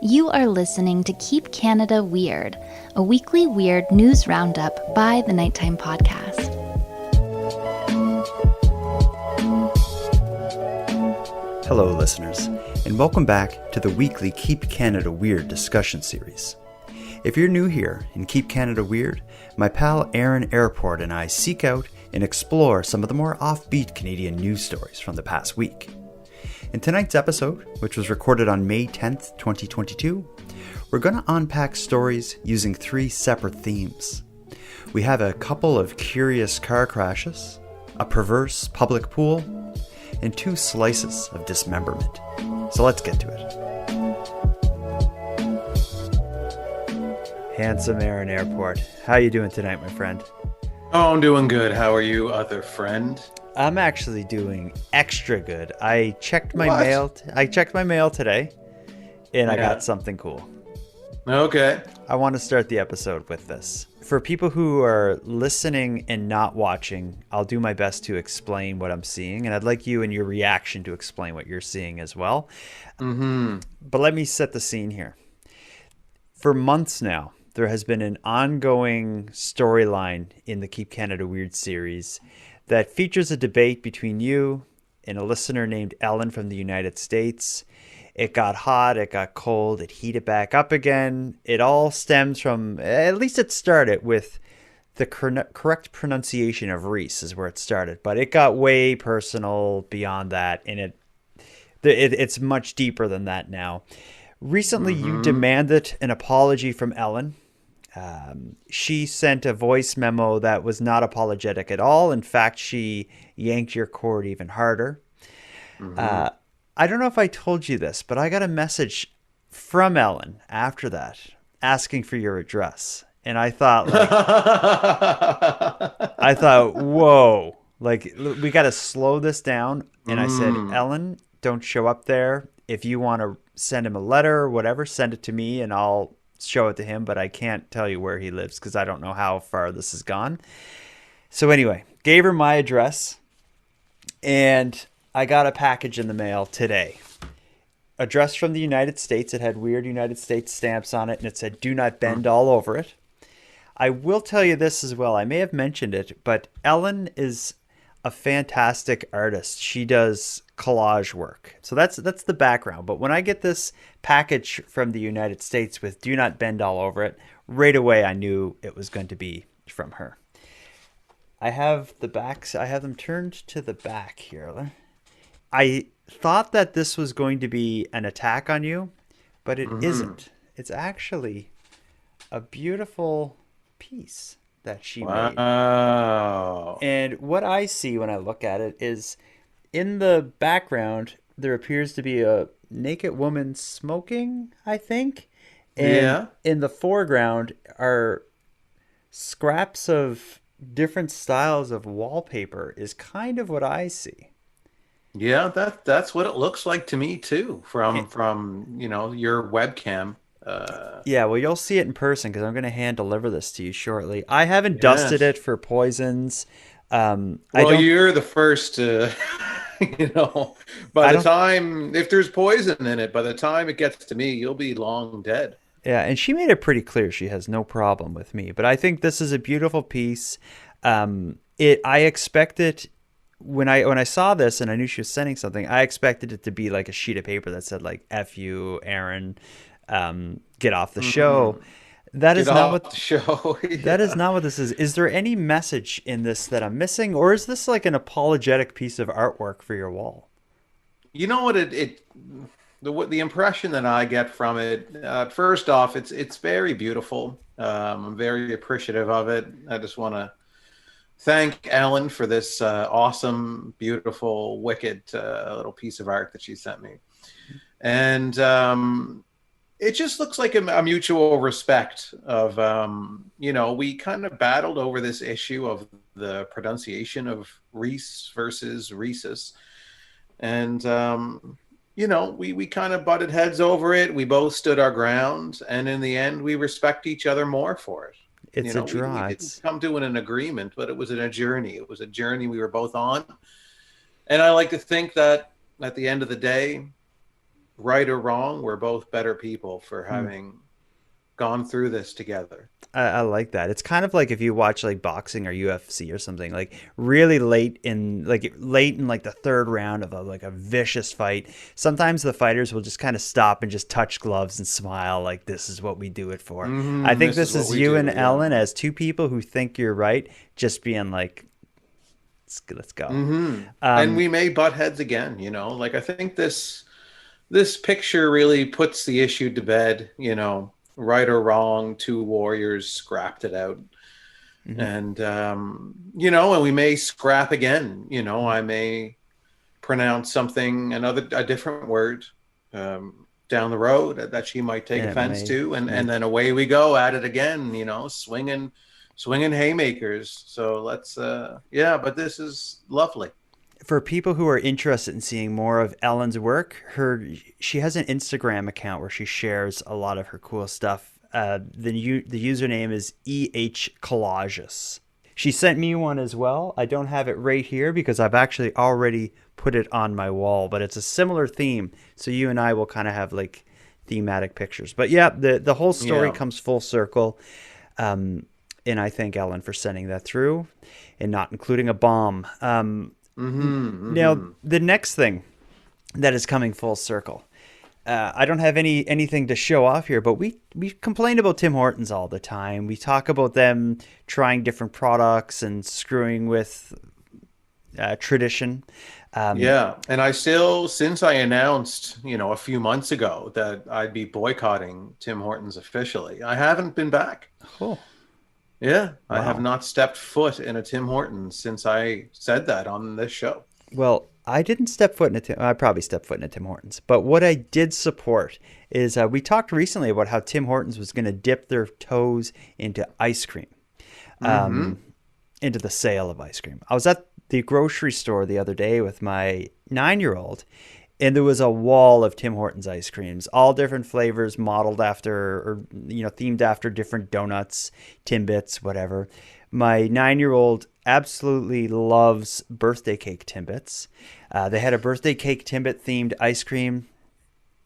You are listening to Keep Canada Weird, a weekly weird news roundup by the Nighttime Podcast. Hello, listeners, and welcome back to the weekly Keep Canada Weird discussion series. If you're new here in Keep Canada Weird, my pal Aaron Airport and I seek out and explore some of the more offbeat Canadian news stories from the past week. In tonight's episode, which was recorded on May 10th, 2022, we're going to unpack stories using three separate themes. We have a couple of curious car crashes, a perverse public pool, and two slices of dismemberment. So let's get to it. Handsome Aaron Airport, how you doing tonight, my friend? Oh, I'm doing good. How are you, other friend? I'm actually doing extra good. I checked my mail. I checked my mail today, and I got something cool. Okay. I want to start the episode with this. For people who are listening and not watching, I'll do my best to explain what I'm seeing, and I'd like you and your reaction to explain what you're seeing as well. But let me set the scene here. For months now, there has been an ongoing storyline in the Keep Canada Weird series that features a debate between you and a listener named Ellen from the United States. It got hot, it got cold, it heated back up again. It all stems from, at least it started with the correct pronunciation of Reese is where it started. But it got way personal beyond that, and it's much deeper than that now. Recently, you demanded an apology from Ellen. She sent a voice memo that was not apologetic at all. In fact, she yanked your cord even harder. I don't know if I told you this, but I got a message from Ellen after that asking for your address. And I thought, whoa, like, we got to slow this down. And I said, Ellen, don't show up there. If you want to send him a letter or whatever, send it to me and I'll show it to him, but I can't tell you where he lives because I don't know how far this has gone. So anyway, gave her my address, and I got a package in the mail today. Address from the United States. It had weird United States stamps on it, and it said, "Do not bend" all over it. I will tell you this as well. I may have mentioned it, but Ellen is a fantastic artist. She does collage work. So that's the background. But when I get this package from the United States with "Do not bend" all over it, right away I knew it was going to be from her. I have the backs. I have them turned to the back here. I thought that this was going to be an attack on you, but it isn't. It's actually a beautiful piece that she made. And what I see when I look at it is, in the background, there appears to be a naked woman smoking, I think. And in the foreground are scraps of different styles of wallpaper is kind of what I see. Yeah, that's what it looks like to me too, from your webcam. Yeah, well, you'll see it in person because I'm going to hand deliver this to you shortly. I haven't dusted it for poisons. You're the first to, by the time, if there's poison in it, by the time it gets to me, you'll be long dead. Yeah, and she made it pretty clear she has no problem with me. But I think this is a beautiful piece. I expected, when I saw this and I knew she was sending something, I expected it to be like a sheet of paper that said like "F you, Aaron, get off the show." That is not what the show. That is not what this is. Is there any message in this that I'm missing, or is this like an apologetic piece of artwork for your wall? You know what the impression that I get from it, first off, it's very beautiful. I'm very appreciative of it. I just want to thank Ellen for this awesome, beautiful, wicked little piece of art that she sent me. And it just looks like a mutual respect of, we kind of battled over this issue of the pronunciation of Reese versus Reese's. And, we kind of butted heads over it. We both stood our ground. And in the end, we respect each other more for it. It's a draw. We didn't come to an agreement, but it was a journey. It was a journey we were both on. And I like to think that at the end of the day, right or wrong, we're both better people for Hmm. having gone through this together. I like that. It's kind of like if you watch like boxing or UFC or something, like really late in like the third round of a vicious fight. Sometimes the fighters will just kind of stop and just touch gloves and smile, like this is what we do it for. I think This is this what is we you and do. Yeah. Ellen as two people who think you're right, just being like, let's go. And Um, we may butt heads again, like I think this picture really puts the issue to bed, right or wrong, two warriors scrapped it out. mhm, And and we may scrap again, mhm. I may pronounce something a different word down the road that she might take And it offense may to, and make then away we go at it again, swinging haymakers. So let's yeah, but this is lovely. for people who are interested in seeing more of Ellen's work, she has an Instagram account where she shares a lot of her cool stuff. The username is Collages. She sent me one as well. I don't have it right here because I've actually already put it on my wall, but it's a similar theme. So you and I will kind of have like thematic pictures. But yeah, the whole story Yeah. comes full circle. Um, and I thank Ellen for sending that through and not including a bomb. Now, Mm-hmm. the next thing that is coming full circle. I don't have anything to show off here, but we complain about Tim Hortons all the time. We talk about them trying different products and screwing with tradition. Um, Yeah, and I still, since I announced, a few months ago that I'd be boycotting Tim Hortons officially, I haven't been back. oh, Yeah, I have wow. not stepped foot in a Tim Hortons since I said that on this show. Well, I didn't step foot in a Tim. I probably stepped foot in a Tim Hortons, but what I did support is we talked recently about how Tim Hortons was going to dip their toes into ice cream. Mm-hmm. Into the sale of ice cream. I was at the grocery store the other day with my 9-year-old, and there was a wall of Tim Hortons ice creams, all different flavors, modeled after or themed after different donuts, Timbits, whatever. My 9-year-old absolutely loves birthday cake Timbits. They had a birthday cake Timbit themed ice cream.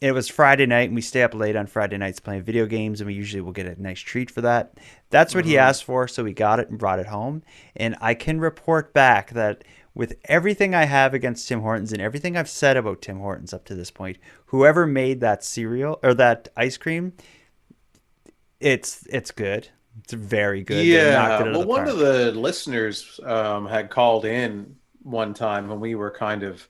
It was Friday night, and we stay up late on Friday nights playing video games, and we usually will get a nice treat for that. That's what he Mm-hmm. asked for, so we got it and brought it home. And I can report back that with everything I have against Tim Hortons and everything I've said about Tim Hortons up to this point, whoever made that cereal or that ice cream, it's good. It's very good. They knocked Yeah, it out of well, the one of park. the listeners had called in one time when we were kind of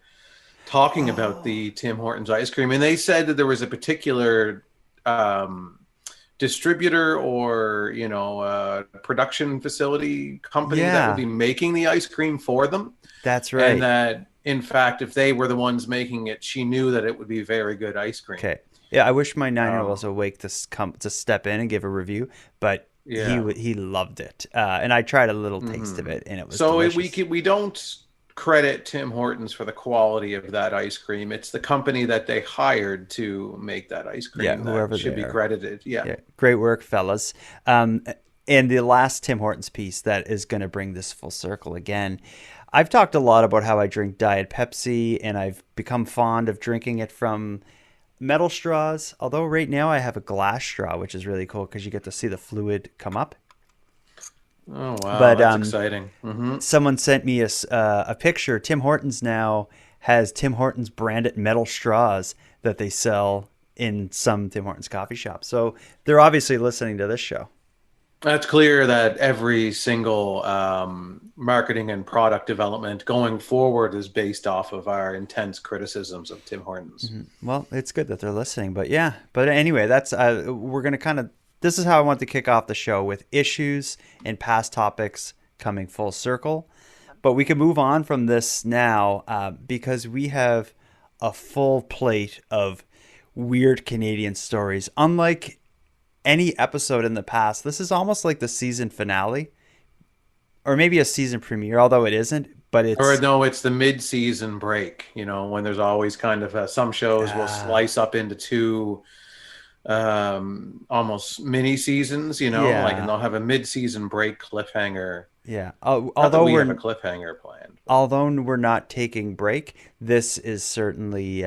talking about Oh, the Tim Hortons ice cream, and they said that there was a particular um, distributor or production facility company that would yeah, be making the ice cream for them, that's and right. that in fact, if they were the ones making it, she knew that it would be very good ice cream. Okay. Yeah, I wish my 9-year-old was Um, awake to come to step in and give a review, but yeah. he loved it, and I tried a little taste of Hmm. it, and it was So delicious. we don't credit Tim Hortons for the quality of that ice cream. It's the company that they hired to make that ice Yeah, cream that whoever should they be are. credited. Yeah. Yeah, great work, fellas. Um, and the last Tim Hortons piece that is going to bring this full circle again. I've talked a lot about how I drink Diet Pepsi, and I've become fond of drinking it from metal straws. Although right now I have a glass straw, which is really cool because you get to see the fluid come up. Oh wow, But that's exciting. someone sent me a picture. Tim Hortons now has Tim Hortons branded metal straws that they sell in some Tim Hortons coffee shops. So they're obviously listening to this show. That's clear that every single marketing and product development going forward is based off of our intense criticisms of Tim Hortons. Well, it's good that they're listening. But yeah, but anyway, that's we're gonna kind of. This is how I want to kick off the show with issues and past topics coming full circle. But we can move on from this now because we have a full plate of weird Canadian stories. Unlike any episode in the past, this is almost like the season finale or maybe a season premiere, although it isn't. But Or it's no, it's the mid-season break, when there's always kind of some shows will uh, slice up into two almost mini seasons, like, and yeah, they'll have a mid-season break cliffhanger. yeah. Not that we have a cliffhanger planned, but Although we're not taking break, this is certainly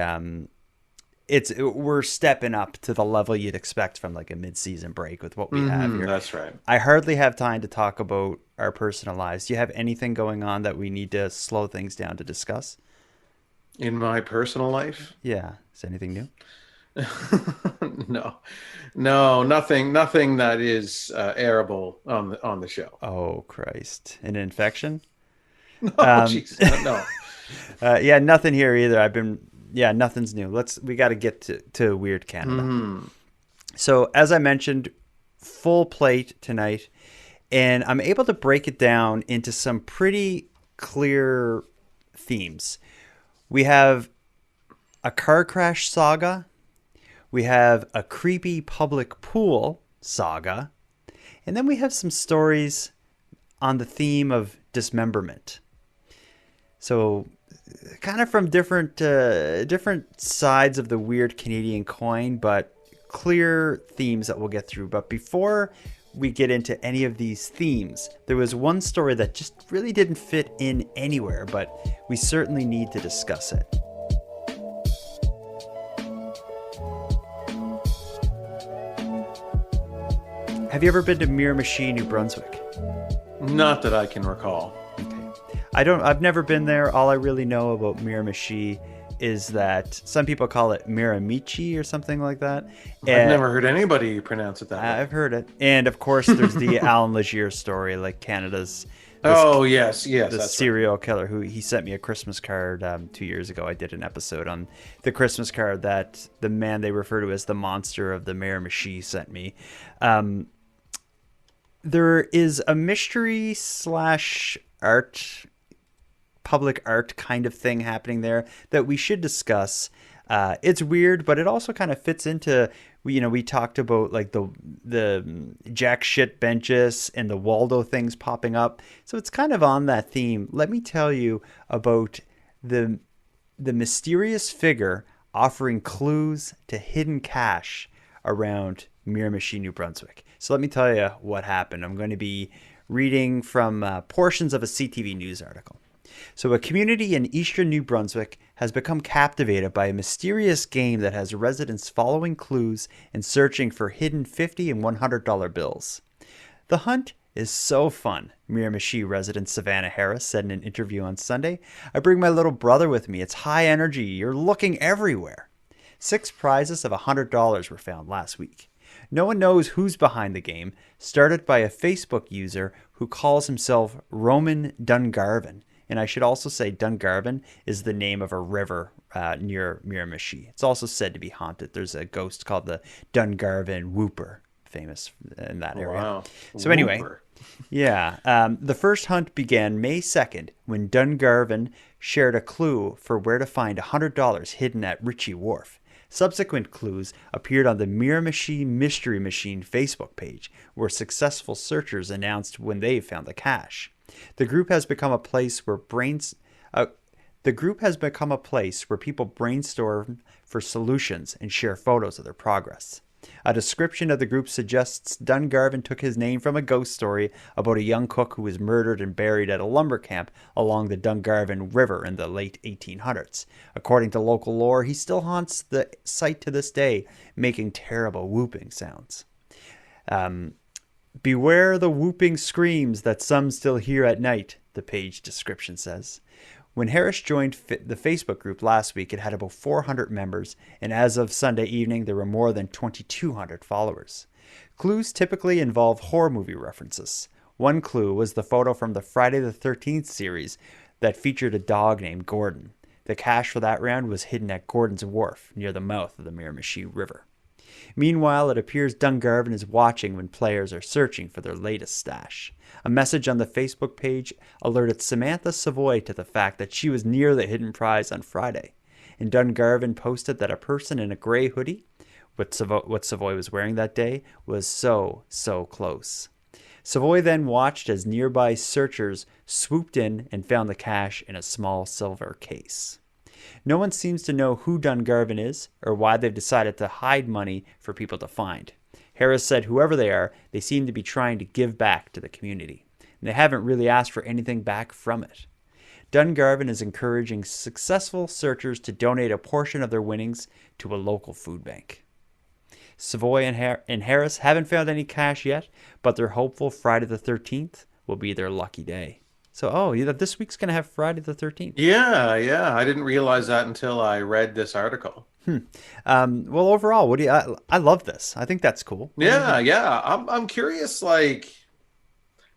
we're stepping up to the level you'd expect from like a mid-season break with what we have here. That's right. I hardly have time to talk about our personal lives. Do you have anything going on that we need to slow things down to discuss? In my personal life, Yeah. Is anything new? no, nothing that is airable on the show. Oh, Christ. An infection? No, jeez, no. Yeah, nothing here either. Nothing's new. We got to get to Weird Canada. So, as I mentioned, full plate tonight, and I'm able to break it down into some pretty clear themes. We have a car crash saga. We have a creepy public pool saga. And then we have some stories on the theme of dismemberment. So kind of from different sides of the weird Canadian coin, but clear themes that we'll get through. But before we get into any of these themes, there was one story that just really didn't fit in anywhere, but we certainly need to discuss it. Have you ever been to Miramichi, New Brunswick? Not that I can recall. I've never been there. All I really know about Miramichi is that some people call it Miramichi or something like that. I've never heard anybody pronounce it that way. I've heard it. And of course, there's the Alan Legier story, like Canada's. Yes, the serial killer who he sent me a Christmas card 2 years ago. I did an episode on the Christmas card that the man they refer to as the monster of the Miramichi sent me. There is a mystery / art, public art kind of thing happening there that we should discuss. It's weird, but it also kind of fits into, we talked about like the jack shit benches and the Waldo things popping up. So it's kind of on that theme. Let me tell you about the mysterious figure offering clues to hidden cache around Miramichi, New Brunswick. So let me tell you what happened. I'm going to be reading from portions of a CTV News article. So a community in eastern New Brunswick has become captivated by a mysterious game that has residents following clues and searching for hidden $50 and $100 bills. The hunt is so fun, Miramichi resident Savannah Harris said in an interview on Sunday. I bring my little brother with me. It's high energy. You're looking everywhere. 6 prizes of $100 were found last week. No one knows who's behind the game, started by a Facebook user who calls himself Roman Dungarvan. And I should also say Dungarvan is the name of a river near Miramichi. It's also said to be haunted. There's a ghost called the Dungarvan Whooper, famous in that area. Wow. So anyway, Whooper. the first hunt began May 2nd when Dungarvan shared a clue for where to find $100 hidden at Ritchie Wharf. Subsequent clues appeared on the Miramichi Mystery Machine Facebook page, where successful searchers announced when they found the cache. The group has become a place where people brainstorm for solutions and share photos of their progress. A description of the group suggests Dungarvan took his name from a ghost story about a young cook who was murdered and buried at a lumber camp along the Dungarvan River in the late 1800s. According to local lore, he still haunts the site to this day, making terrible whooping sounds. Beware the whooping screams that some still hear at night, the page description says. When Harris joined the Facebook group last week, it had about 400 members, and as of Sunday evening, there were more than 2,200 followers. Clues typically involve horror movie references. One clue was the photo from the Friday the 13th series that featured a dog named Gordon. The cache for that round was hidden at Gordon's Wharf, near the mouth of the Miramichi River. Meanwhile, it appears Dungarvan is watching when players are searching for their latest stash. A message on the Facebook page alerted Samantha Savoy to the fact that she was near the hidden prize on Friday. And Dungarvan posted that a person in a gray hoodie, what Savoy was wearing that day, was so close. Savoy then watched as nearby searchers swooped in and found the cache in a small silver case. No one seems to know who Dungarvan is or why they've decided to hide money for people to find. Harris said whoever they are, they seem to be trying to give back to the community. And they haven't really asked for anything back from it. Dungarvan is encouraging successful searchers to donate a portion of their winnings to a local food bank. Savoy and Harris haven't found any cash yet, but they're hopeful Friday the 13th will be their lucky day. So, this week's going to have Friday the 13th. Yeah. I didn't realize that until I read this article. Well, overall, what do you? I love this. I think that's cool. Yeah. I'm curious, like,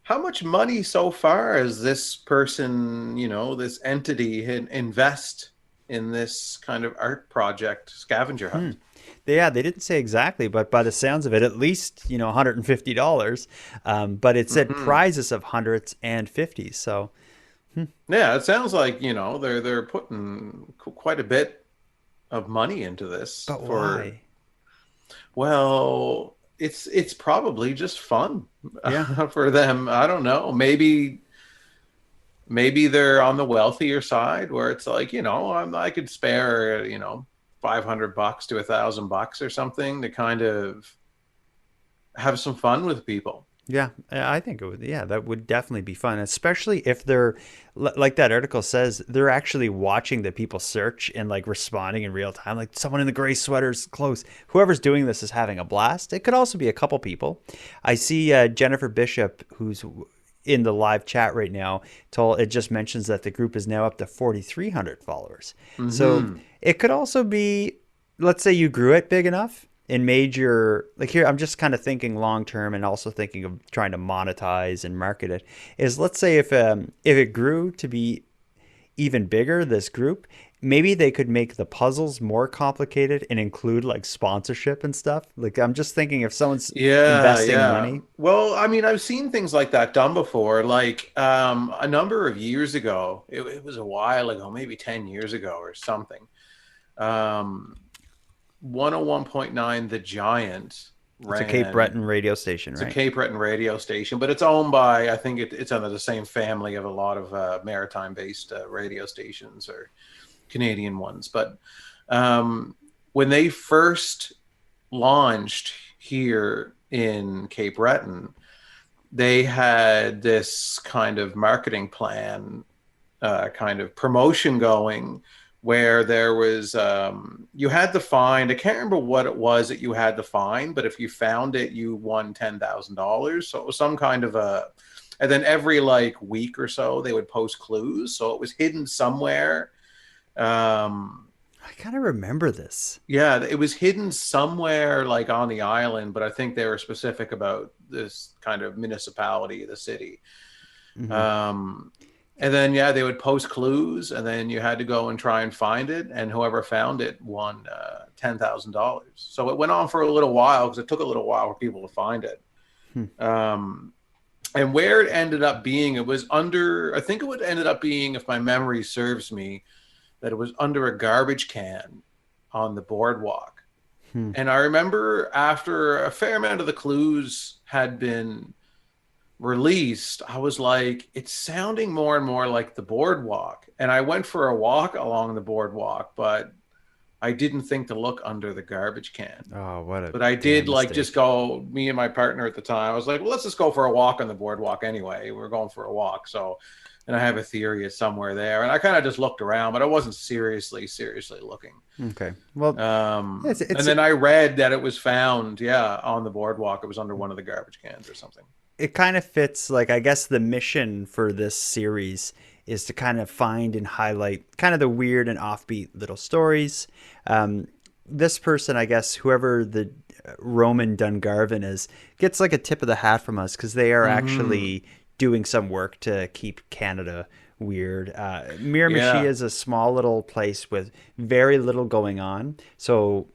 how much money so far has this person, this entity invest in this kind of art project scavenger hunt? They didn't say exactly, but by the sounds of it, at least $150. But it said prizes of hundreds and fifties. So Yeah, it sounds like they're putting quite a bit of money into this. But why? Well, it's probably just fun for them. I don't know. Maybe they're on the wealthier side where it's like, I could spare, $500 to $1,000 or something to kind of have some fun with people. Yeah, I think it would. Yeah, that would definitely be fun, especially if they're, like that article says, they're actually watching the people search and like responding in real time. Like someone in the gray sweater's close. Whoever's doing this is having a blast. It could also be a couple people. I see Jennifer Bishop, who's in the live chat right now, it just mentions that the group is now up to 4,300 followers. Mm-hmm. So it could also be, let's say you grew it big enough and made your, like here, I'm just kind of thinking long term and also thinking of trying to monetize and market it, is let's say if it grew to be even bigger, this group, maybe they could make the puzzles more complicated and include like sponsorship and stuff. Like I'm just thinking if someone's investing money. Well, I mean, I've seen things like that done before. Like a number of years ago, it was a while ago, maybe 10 years ago or something. 101.9 The Giant ran. It's a Cape Breton radio station, right? It's a Cape Breton radio station, but it's owned by, I think it's under the same family of a lot of maritime-based radio stations or Canadian ones. But when they first launched here in Cape Breton, they had this kind of marketing plan, kind of promotion going, where there was, you had to find, I can't remember what it was that you had to find, but if you found it, you won $10,000. So it was some kind of and then every like week or so, they would post clues. So it was hidden somewhere. I kind of remember this. Yeah, it was hidden somewhere like on the island, but I think they were specific about this kind of municipality, the city. Mm-hmm. And then, they would post clues, and then you had to go and try and find it, and whoever found it won $10,000. So it went on for a little while because it took a little while for people to find it. And where it ended up being, it was under, I think it would ended up being, if my memory serves me, that it was under a garbage can on the boardwalk. And I remember after a fair amount of the clues had been released, I was like, it's sounding more and more like the boardwalk. And I went for a walk along the boardwalk, but I didn't think to look under the garbage can. Oh, what a But I did like mistake. just go, me and my partner at the time, I was like, well, let's just go for a walk on the boardwalk anyway. We're going for a walk. So, and I have a theory it's somewhere there. And I kind of just looked around, but I wasn't seriously looking. Okay. Well, and then I read that it was found, on the boardwalk. It was under one of the garbage cans or something. It kind of fits, like, I guess the mission for this series is to kind of find and highlight kind of the weird and offbeat little stories. This person, I guess, whoever the Roman Dungarvan is, gets like a tip of the hat from us because they are actually doing some work to keep Canada weird. Miramichi is a small little place with very little going on. So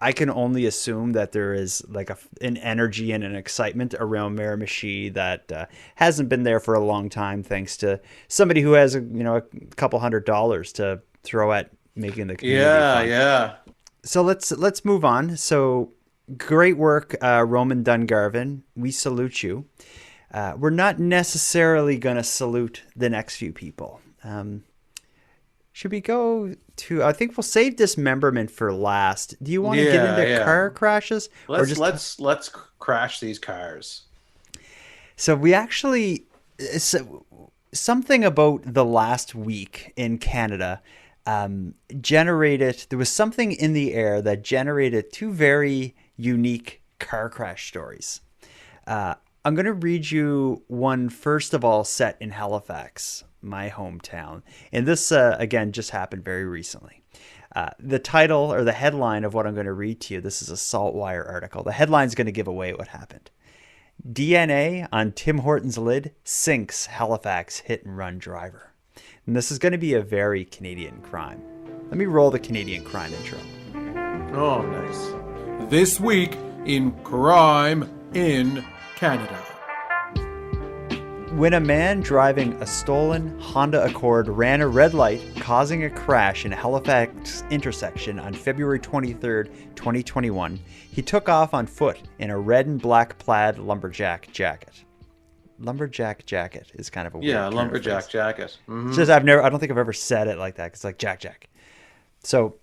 I can only assume that there is like an energy and an excitement around Miramichi that hasn't been there for a long time, thanks to somebody who has a couple $100 to throw at making the community fun. Yeah. So let's move on. So great work, Roman Dungarvan. We salute you. We're not necessarily going to salute the next few people. Should we go to? I think we'll save dismemberment for last. Do you want to get into car crashes? Let's crash these cars. So we actually, something about the last week in Canada there was something in the air that generated two very unique car crash stories. I'm going to read you one, first of all, set in Halifax, my hometown. And this, again, just happened very recently. The title or the headline of what I'm going to read to you, this is a Saltwire article. The headline is going to give away what happened. DNA on Tim Hortons lid sinks Halifax hit and run driver. And this is going to be a very Canadian crime. Let me roll the Canadian crime intro. Oh, nice. This week in Crime in Canada. When a man driving a stolen Honda Accord ran a red light, causing a crash in a Halifax intersection on February 23rd, 2021, he took off on foot in a red and black plaid lumberjack jacket. Lumberjack jacket is kind of a weird term. Lumberjack jacket. Mm-hmm. Just I don't think I've ever said it like that. It's like Jack. So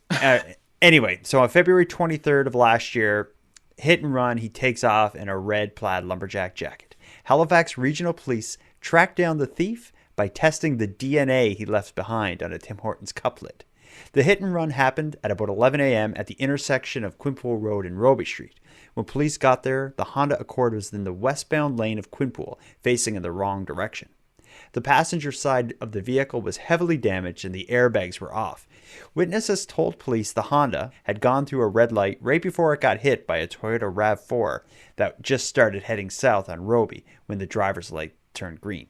anyway, so on February 23rd of last year, hit and run, he takes off in a red plaid lumberjack jacket. Halifax Regional Police tracked down the thief by testing the DNA he left behind on a Tim Hortons cup lid. The hit and run happened at about 11 a.m. at the intersection of Quinpool Road and Roby Street. When police got there, the Honda Accord was in the westbound lane of Quinpool, facing in the wrong direction. The passenger side of the vehicle was heavily damaged and the airbags were off. Witnesses told police the Honda had gone through a red light right before it got hit by a Toyota RAV4 that just started heading south on Roby when the driver's light turned green.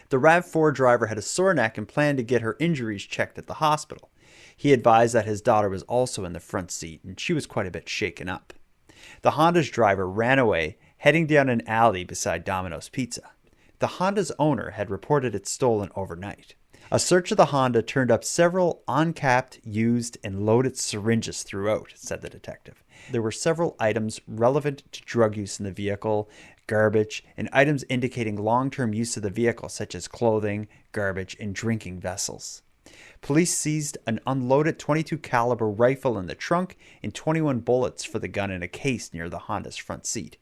The RAV4 driver had a sore neck and planned to get her injuries checked at the hospital. He advised that his daughter was also in the front seat and she was quite a bit shaken up. The Honda's driver ran away, heading down an alley beside Domino's Pizza. The Honda's owner had reported it stolen overnight. A search of the Honda turned up several uncapped, used, and loaded syringes throughout, said the detective. There were several items relevant to drug use in the vehicle, garbage, and items indicating long-term use of the vehicle, such as clothing, garbage, and drinking vessels. Police seized an unloaded .22 caliber rifle in the trunk and 21 bullets for the gun in a case near the Honda's front seat.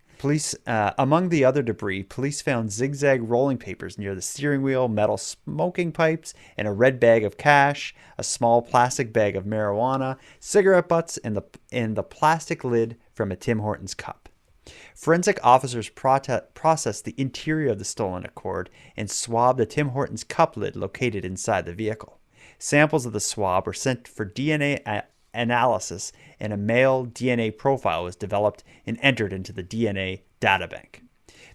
Among the other debris, police found zigzag rolling papers near the steering wheel, metal smoking pipes, and a red bag of cash, a small plastic bag of marijuana, cigarette butts, and the plastic lid from a Tim Hortons cup. Forensic officers processed the interior of the stolen Accord and swabbed the Tim Hortons cup lid located inside the vehicle. Samples of the swab were sent for DNA analysis, and a male DNA profile was developed and entered into the DNA data bank.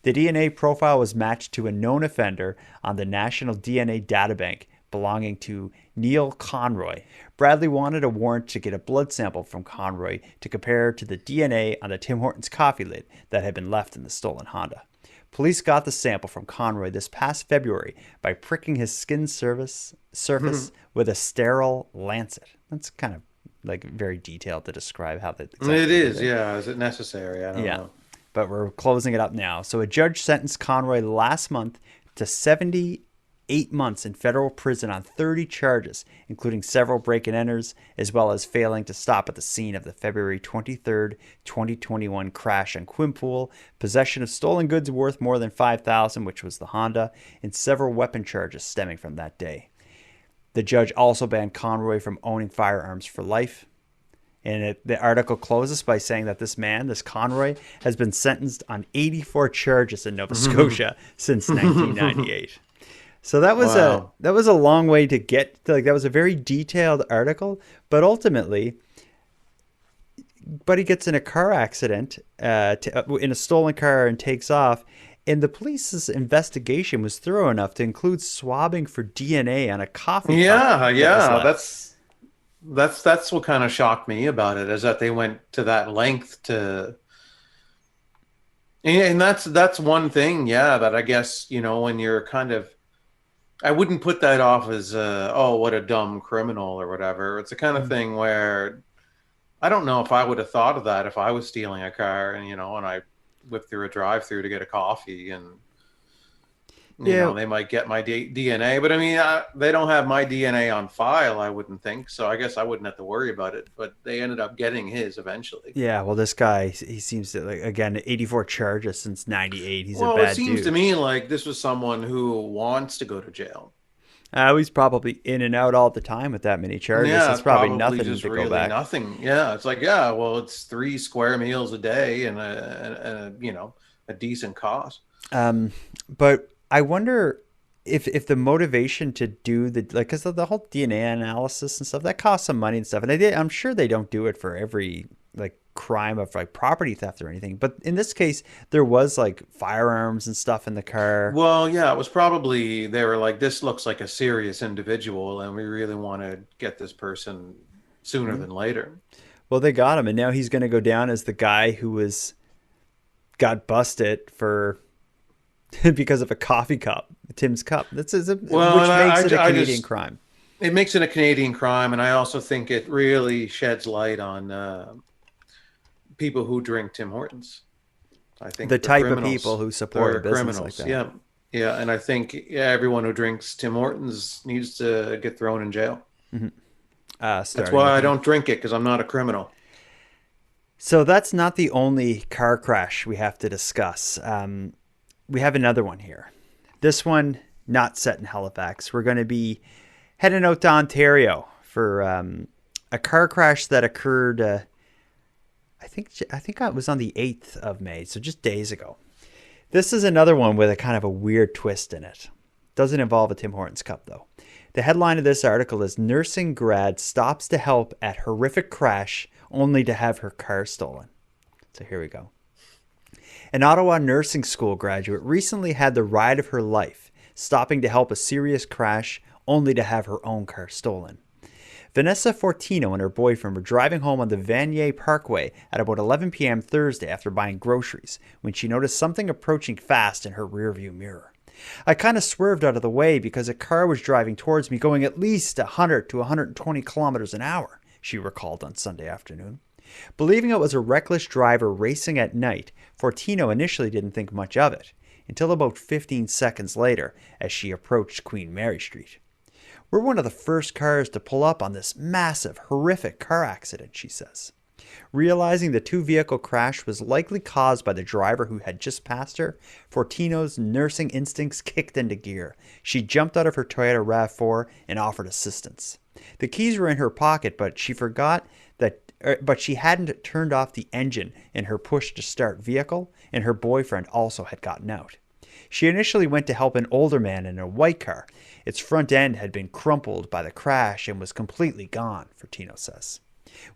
The DNA profile was matched to a known offender on the National DNA Data Bank belonging to Neil Conroy. Bradley wanted a warrant to get a blood sample from Conroy to compare to the DNA on the Tim Hortons coffee lid that had been left in the stolen Honda. Police got the sample from Conroy this past February by pricking his skin surface with a sterile lancet. That's kind of like very detailed to describe how that exactly it is. Yeah. Is it necessary? I don't know. But we're closing it up now. So a judge sentenced Conroy last month to 78 months in federal prison on 30 charges, including several break-and-enters, as well as failing to stop at the scene of the February 23rd, 2021 crash in Quinpool, possession of stolen goods worth more than $5,000, which was the Honda, and several weapon charges stemming from that day. The judge also banned Conroy from owning firearms for life. And the article closes by saying that this Conroy, has been sentenced on 84 charges in Nova Scotia since 1998. So that was a long way to get to, that was a very detailed article, but ultimately, Buddy gets in a car accident in a stolen car and takes off. And the police's investigation was thorough enough to include swabbing for DNA on a coffee cup. That's what kind of shocked me about it, is that they went to that length to, and that's one thing, that I guess, when you're kind of, I wouldn't put that off as what a dumb criminal or whatever. It's the kind of thing where I don't know if I would have thought of that if I was stealing a car and I whip through a drive-through to get a coffee, and You know, they might get my DNA, but I mean, they don't have my DNA on file, I wouldn't think. So I guess I wouldn't have to worry about it. But they ended up getting his eventually. Yeah, well, this guy, he seems to, like, again, 84 charges since 98. He's a bad dude. Well, it seems to me like this was someone who wants to go to jail. He's probably in and out all the time with that many charges. Yeah, it's probably nothing just to really go back. Nothing. Yeah, it's like, yeah, well, it's 3 square meals a day and a decent cost. But I wonder if the motivation to do because the whole DNA analysis and stuff, that costs some money and stuff, and I'm sure they don't do it for every like crime of like property theft or anything, but in this case there was like firearms and stuff in the car. Well, yeah, it was probably, they were like, this looks like a serious individual and we really want to get this person sooner than later. Well, they got him, and now he's going to go down as the guy who got busted for because of a coffee cup, Tim's cup. Which makes it a Canadian crime. It makes it a Canadian crime, and I also think it really sheds light on people who drink Tim Hortons. I think the type of people who support a business like that. Yeah, and I think everyone who drinks Tim Hortons needs to get thrown in jail. Mm-hmm. That's why I don't drink it, because I'm not a criminal. So that's not the only car crash we have to discuss. We have another one here. This one not set in Halifax. We're going to be heading out to Ontario for a car crash that occurred. I think it was on the 8th of May, so just days ago. This is another one with a kind of a weird twist in it. Doesn't involve a Tim Hortons cup though. The headline of this article is "Nursing Grad Stops to Help at Horrific Crash Only to Have Her Car Stolen." So here we go. An Ottawa nursing school graduate recently had the ride of her life, stopping to help a serious crash only to have her own car stolen. Vanessa Fortino and her boyfriend were driving home on the Vanier Parkway at about 11 p.m. Thursday after buying groceries when she noticed something approaching fast in her rearview mirror. "I kind of swerved out of the way because a car was driving towards me going at least 100 to 120 kilometers an hour, she recalled on Sunday afternoon. Believing it was a reckless driver racing at night, Fortino initially didn't think much of it, until about 15 seconds later as she approached Queen Mary Street. "We're one of the first cars to pull up on this massive, horrific car accident," she says. Realizing the two-vehicle crash was likely caused by the driver who had just passed her, Fortino's nursing instincts kicked into gear. She jumped out of her Toyota RAV4 and offered assistance. The keys were in her pocket, but she hadn't turned off the engine in her push-to-start vehicle, and her boyfriend also had gotten out. She initially went to help an older man in a white car. Its front end had been crumpled by the crash and was completely gone, Fortino says.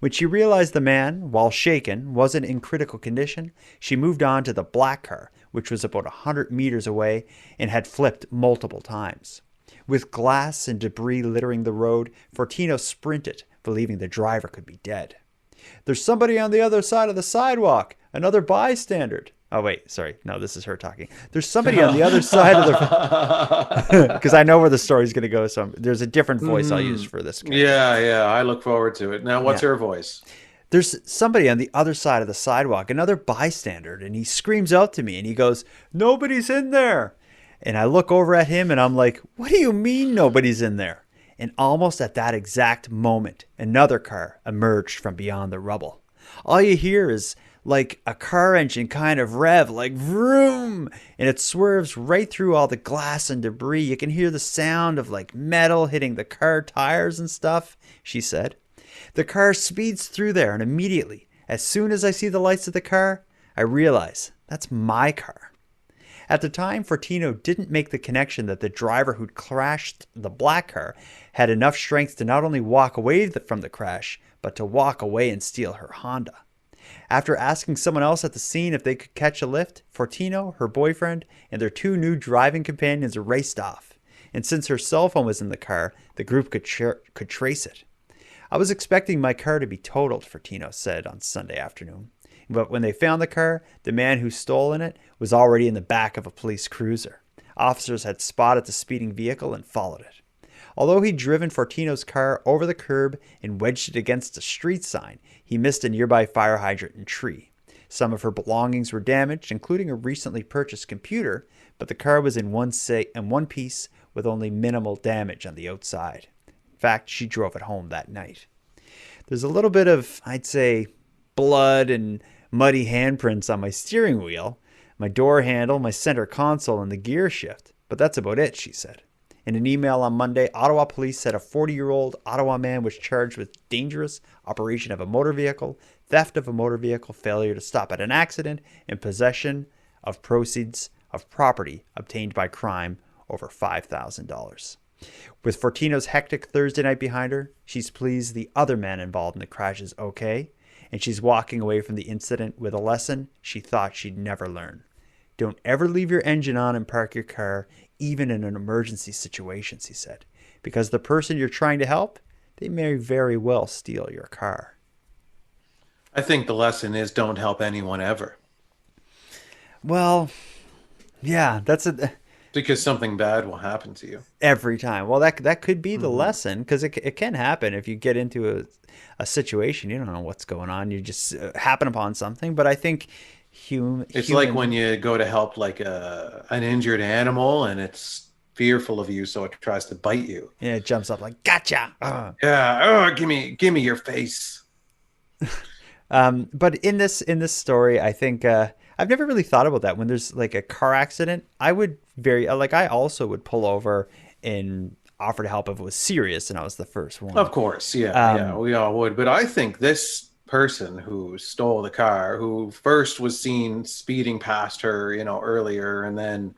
When she realized the man, while shaken, wasn't in critical condition, she moved on to the black car, which was about 100 meters away and had flipped multiple times. With glass and debris littering the road, Fortino sprinted, believing the driver could be dead. "There's somebody on the other side of the sidewalk, another bystander." Oh, wait, sorry. No, this is her talking. "There's somebody on the other side of the..." Because I know where the story's going to go, so there's a different voice I'll use for this. Yeah, I look forward to it. Now, what's her voice? "There's somebody on the other side of the sidewalk, another bystander," and he screams out to me, and he goes, "Nobody's in there." And I look over at him, and I'm like, "What do you mean nobody's in there?" And almost at that exact moment, another car emerged from beyond the rubble. All you hear is like a car engine kind of rev, like vroom, and it swerves right through all the glass and debris. You can hear the sound of like metal hitting the car tires and stuff, she said. "The car speeds through there, and immediately, as soon as I see the lights of the car, I realize that's my car." At the time, Fortino didn't make the connection that the driver who'd crashed the black car had enough strength to not only walk away from the crash, but to walk away and steal her Honda. After asking someone else at the scene if they could catch a lift, Fortino, her boyfriend, and their 2 new driving companions raced off. And since her cell phone was in the car, the group could trace it. "I was expecting my car to be totaled," Fortino said on Sunday afternoon. But when they found the car, the man who stolen it was already in the back of a police cruiser. Officers had spotted the speeding vehicle and followed it. Although he'd driven Fortino's car over the curb and wedged it against a street sign, he missed a nearby fire hydrant and tree. Some of her belongings were damaged, including a recently purchased computer, but the car was in one piece with only minimal damage on the outside. In fact, she drove it home that night. There's a little bit of, I'd say, blood and muddy handprints on my steering wheel, my door handle, my center console, and the gear shift. But that's about it, she said. In an email on Monday, Ottawa police said a 40-year-old Ottawa man was charged with dangerous operation of a motor vehicle, theft of a motor vehicle, failure to stop at an accident, and possession of proceeds of property obtained by crime over $5,000. With Fortino's hectic Thursday night behind her, she's pleased the other man involved in the crash is okay, and she's walking away from the incident with a lesson she thought she'd never learn. Don't ever leave your engine on and park your car, even in an emergency situation, he said, because the person you're trying to help, they may very well steal your car. I think the lesson is don't help anyone ever. Well, yeah, because something bad will happen to you every time. Well, that could be the lesson, because it can happen if you get into a situation. You don't know what's going on. You just happen upon something. But I think it's like when you go to help like an injured animal and it's fearful of you, so it tries to bite you. Yeah, it jumps up like, gotcha. Yeah, give me your face. But in this story, I think I've never really thought about that. When there's like a car accident, I would I also would pull over and offer to help if it was serious and I was the first one. Of course, yeah, we all would. But I think this person who stole the car, who first was seen speeding past her, earlier, and then,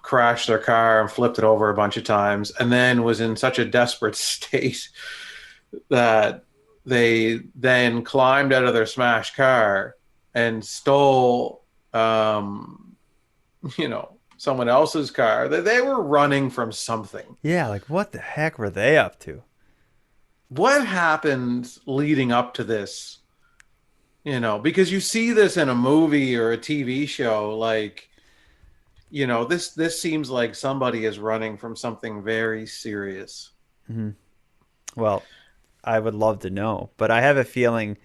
crashed their car and flipped it over a bunch of times, and then was in such a desperate state that they then climbed out of their smashed car and stole, someone else's car. They were running from something. Yeah, like what the heck were they up to? What happened leading up to this? Because you see this in a movie or a TV show, like, this seems like somebody is running from something very serious. Mm-hmm. Well, I would love to know, but I have a feeling,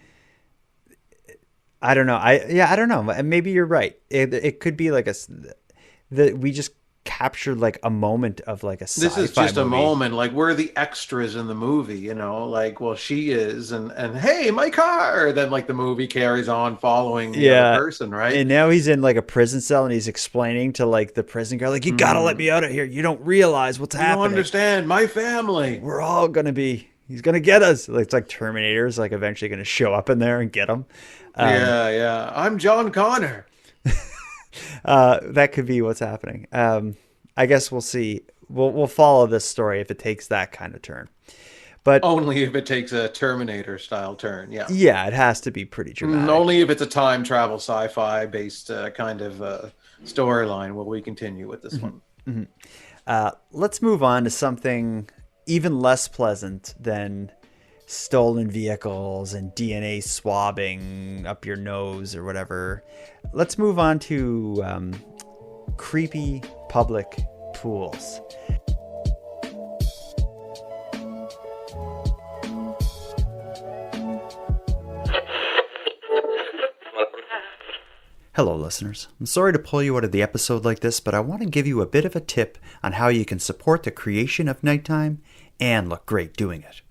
I don't know. I don't know. Maybe you're right. It could be like that we just captured like a moment of like a sci-fi This is just movie. A moment, like we're the extras in the movie, like, well, she is, and hey, my car. Then like the movie carries on following the other person, right? And now he's in like a prison cell and he's explaining to like the prison guard, like, you gotta let me out of here. You don't realize what's happening. You don't understand, my family. We're all gonna be. He's gonna get us. It's like Terminator's like eventually gonna show up in there and get him. Yeah. I'm John Connor. That could be what's happening. I guess we'll see. We'll follow this story if it takes that kind of turn, but only if it takes a Terminator style turn. Yeah, it has to be pretty dramatic. Only if it's a time travel sci-fi based kind of storyline will we continue with this one. Mm-hmm. Let's move on to something even less pleasant than stolen vehicles and DNA swabbing up your nose or whatever. Let's move on to creepy public pools. Hello, listeners. I'm sorry to pull you out of the episode like this, but I want to give you a bit of a tip on how you can support the creation of Nighttime and look great doing it.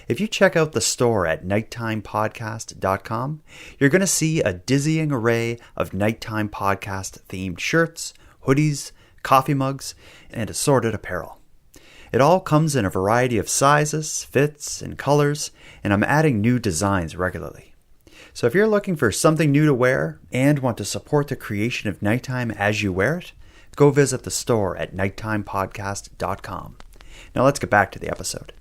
If you check out the store at nighttimepodcast.com, you're going to see a dizzying array of Nighttime Podcast themed shirts, hoodies, coffee mugs, and assorted apparel. It all comes in a variety of sizes, fits, and colors, and I'm adding new designs regularly. So if you're looking for something new to wear and want to support the creation of Nighttime as you wear it, go visit the store at nighttimepodcast.com. Now let's get back to the episode.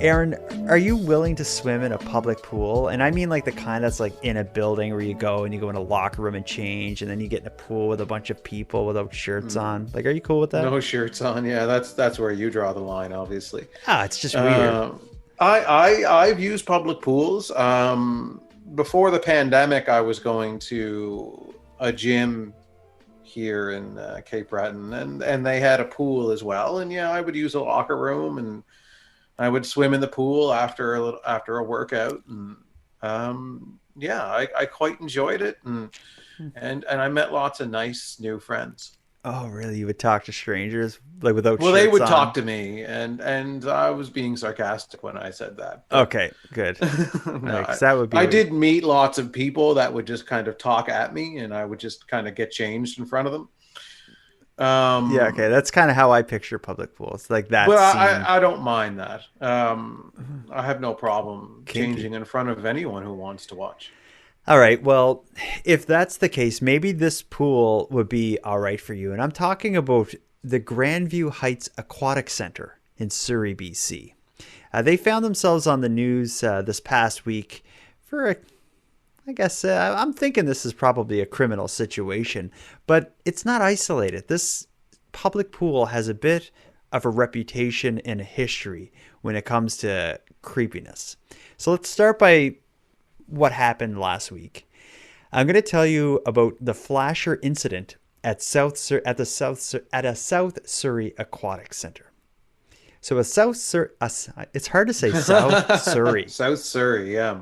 Aaron, are you willing to swim in a public pool? And I mean like the kind that's like in a building where you go and you go in a locker room and change, and then you get in a pool with a bunch of people without shirts on. Like, are you cool with that? No shirts on. Yeah, that's where you draw the line, obviously. It's just weird. I've used public pools. Before the pandemic, I was going to a gym here in Cape Breton, and they had a pool as well. And yeah, I would use a locker room and I would swim in the pool after a workout, and I quite enjoyed it, and I met lots of nice new friends. Oh, really? You would talk to strangers like without Well, they shirts would talk on? to me, and I was being sarcastic when I said that, but Okay, good. no, Because that would be I what did meet lots of people that would just kind of talk at me, and I would just kind of get changed in front of them. yeah, okay. Um, That's kind of how I picture public pools. Like that but scene. I don't mind that. I have no problem Kinky. changing in front of anyone who wants to watch. All right. Well, if that's the case, maybe this pool would be all right for you. And I'm talking about the Grandview Heights Aquatic Center in Surrey, BC. They found themselves on the news this past week for I guess I'm thinking this is probably a criminal situation, but it's not isolated. This public pool has a bit of a reputation and a history when it comes to creepiness. So let's start by what happened last week. I'm going to tell you about the flasher incident at a South Surrey Aquatic Center. So a South Surrey, it's hard to say South Surrey. South Surrey, yeah.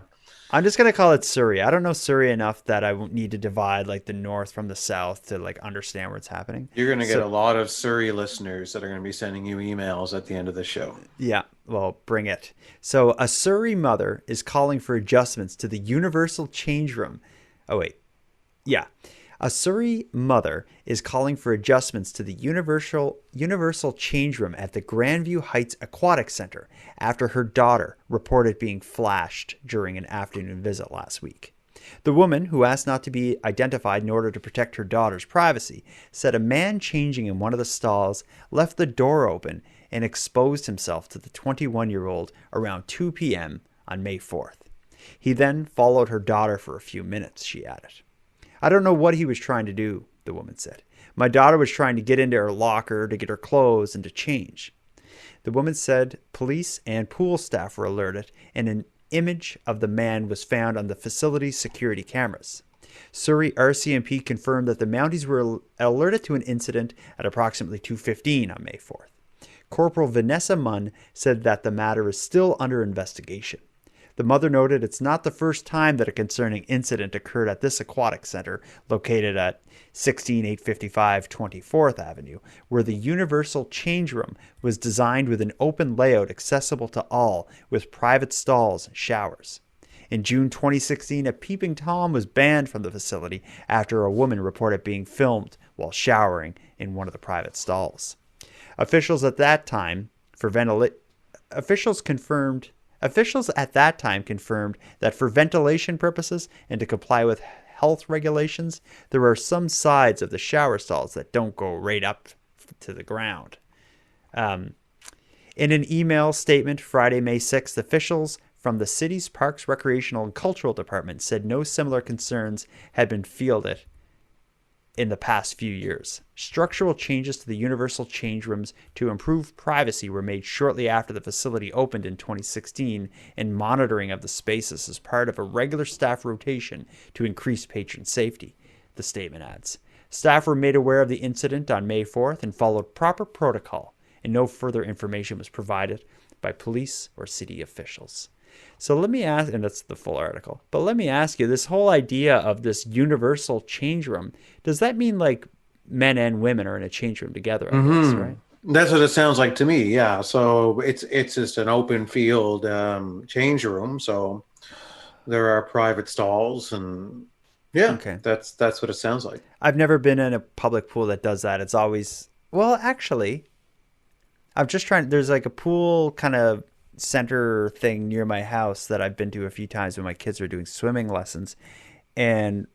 I'm just gonna call it Surrey. I don't know Surrey enough that I won't need to divide like the north from the south to like understand what's happening. You're going to get So a lot of Surrey listeners that are going to be sending you emails at the end of the show. yeah, well, bring it. So a Surrey mother is calling for adjustments to the universal change room. Oh wait, yeah. A Surrey mother is calling for adjustments to the universal change room at the Grandview Heights Aquatic Center after her daughter reported being flashed during an afternoon visit last week. The woman, who asked not to be identified in order to protect her daughter's privacy, said a man changing in one of the stalls left the door open and exposed himself to the 21-year-old around 2 p.m. on May 4th. He then followed her daughter for a few minutes, she added. I don't know what he was trying to do, the woman said. My daughter was trying to get into her locker to get her clothes and to change. The woman said police and pool staff were alerted, and an image of the man was found on the facility's security cameras. Surrey RCMP confirmed that the Mounties were alerted to an incident at approximately 2:15 on May 4th. Corporal Vanessa Munn said that the matter is still under investigation. The mother noted it's not the first time that a concerning incident occurred at this aquatic center located at 16855 24th Avenue, where the universal change room was designed with an open layout accessible to all with private stalls and showers. In June 2016, a peeping Tom was banned from the facility after a woman reported being filmed while showering in one of the private stalls. Officials at that time confirmed that for ventilation purposes and to comply with health regulations, there are some sides of the shower stalls that don't go right up to the ground. In an email statement Friday, May 6th, officials from the city's Parks, Recreational, and Cultural Department said no similar concerns had been fielded in the past few years. Structural changes to the universal change rooms to improve privacy were made shortly after the facility opened in 2016, and monitoring of the spaces is part of a regular staff rotation to increase patron safety, the statement adds. Staff were made aware of the incident on May 4th and followed proper protocol, and no further information was provided by police or city officials. So let me ask, and that's the full article, but let me ask you, this whole idea of this universal change room, does that mean like men and women are in a change room together, I guess, right? That's what it sounds like to me. Yeah. So it's just an open field change room. So there are private stalls, and yeah, Okay. that's what it sounds like. I've never been in a public pool that does that. It's always, well, actually, I'm just trying, there's like a pool kind of center thing near my house that I've been to a few times when my kids are doing swimming lessons. And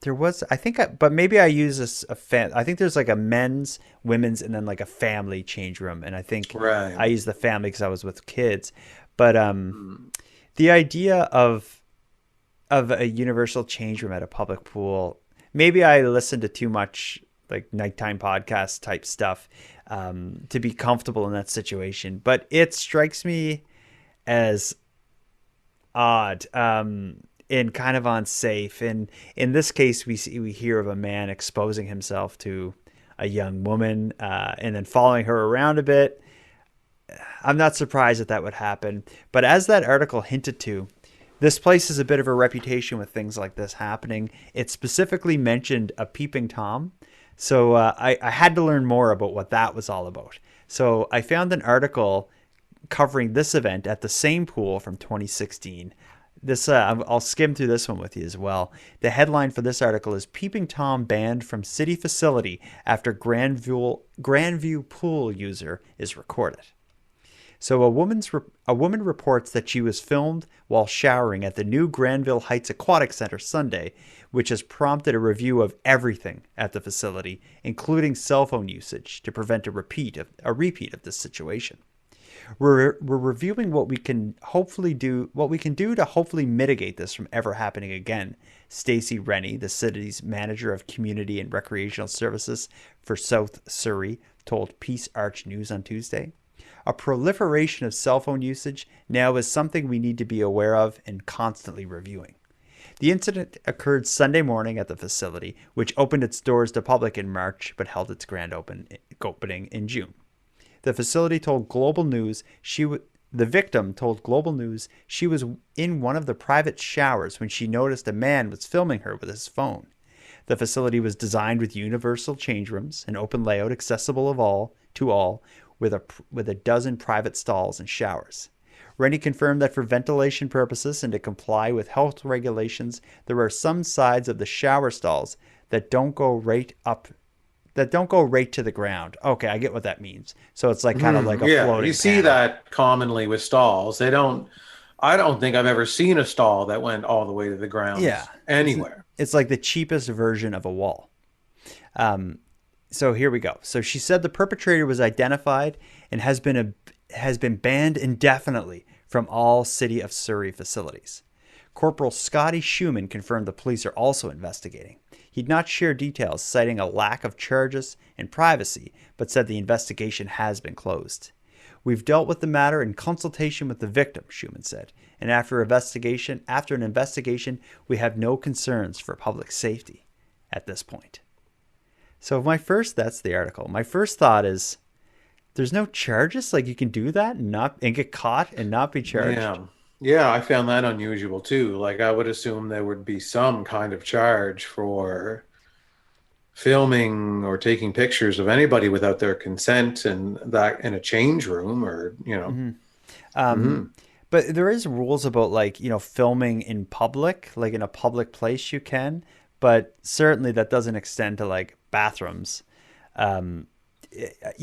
there was, I think, but maybe I use I think there's like a men's, women's, and then like a family change room. And I think Right. I use the family because I was with kids. But the idea of a universal change room at a public pool, maybe I listen to too much like nighttime podcast type stuff to be comfortable in that situation. But it strikes me as odd and kind of unsafe. And in this case, we hear of a man exposing himself to a young woman and then following her around a bit. I'm not surprised that would happen. But as that article hinted to, this place has a bit of a reputation with things like this happening. It specifically mentioned a peeping Tom. So I had to learn more about what that was all about. So I found an article covering this event at the same pool from 2016. This I'll skim through this one with you as well. The headline for this article is "Peeping Tom Banned from City Facility After Grandview Pool User is Recorded." So a woman reports that she was filmed while showering at the new Granville Heights Aquatic Center Sunday, which has prompted a review of everything at the facility, including cell phone usage, to prevent a repeat of this situation. We're reviewing what we can do to hopefully mitigate this from ever happening again. Stacey Rennie, the city's manager of community and recreational services for South Surrey, told Peace Arch News on Tuesday. A proliferation of cell phone usage now is something we need to be aware of and constantly reviewing. The incident occurred Sunday morning at the facility, which opened its doors to public in March but held its grand opening in June. The facility told Global News the victim told Global News she was in one of the private showers when she noticed a man was filming her with his phone. The facility was designed with universal change rooms, an open layout accessible to all, with a dozen private stalls and showers. Rennie confirmed that for ventilation purposes and to comply with health regulations, there are some sides of the shower stalls that don't go right to the ground. Okay, I get what that means. So it's like kind of like a floating you see panel. that commonly with stalls. I don't think I've ever seen a stall that went all the way to the ground anywhere. It's like the cheapest version of a wall. So here we go. So she said the perpetrator was identified and has been banned indefinitely from all City of Surrey facilities. Corporal Scotty Schumann confirmed the police are also investigating. He'd not share details, citing a lack of charges and privacy, but said the investigation has been closed. "We've dealt with the matter in consultation with the victim," Schumann said, "and after an investigation, we have no concerns for public safety at this point." So that's the article. My first thought is, there's no charges? Like, you can do that and get caught and not be charged? Yeah, I found that unusual too. Like, I would assume there would be some kind of charge for filming or taking pictures of anybody without their consent, and that in a change room, or But there is rules about, like, filming in public, like in a public place you can, but certainly that doesn't extend to like bathrooms. I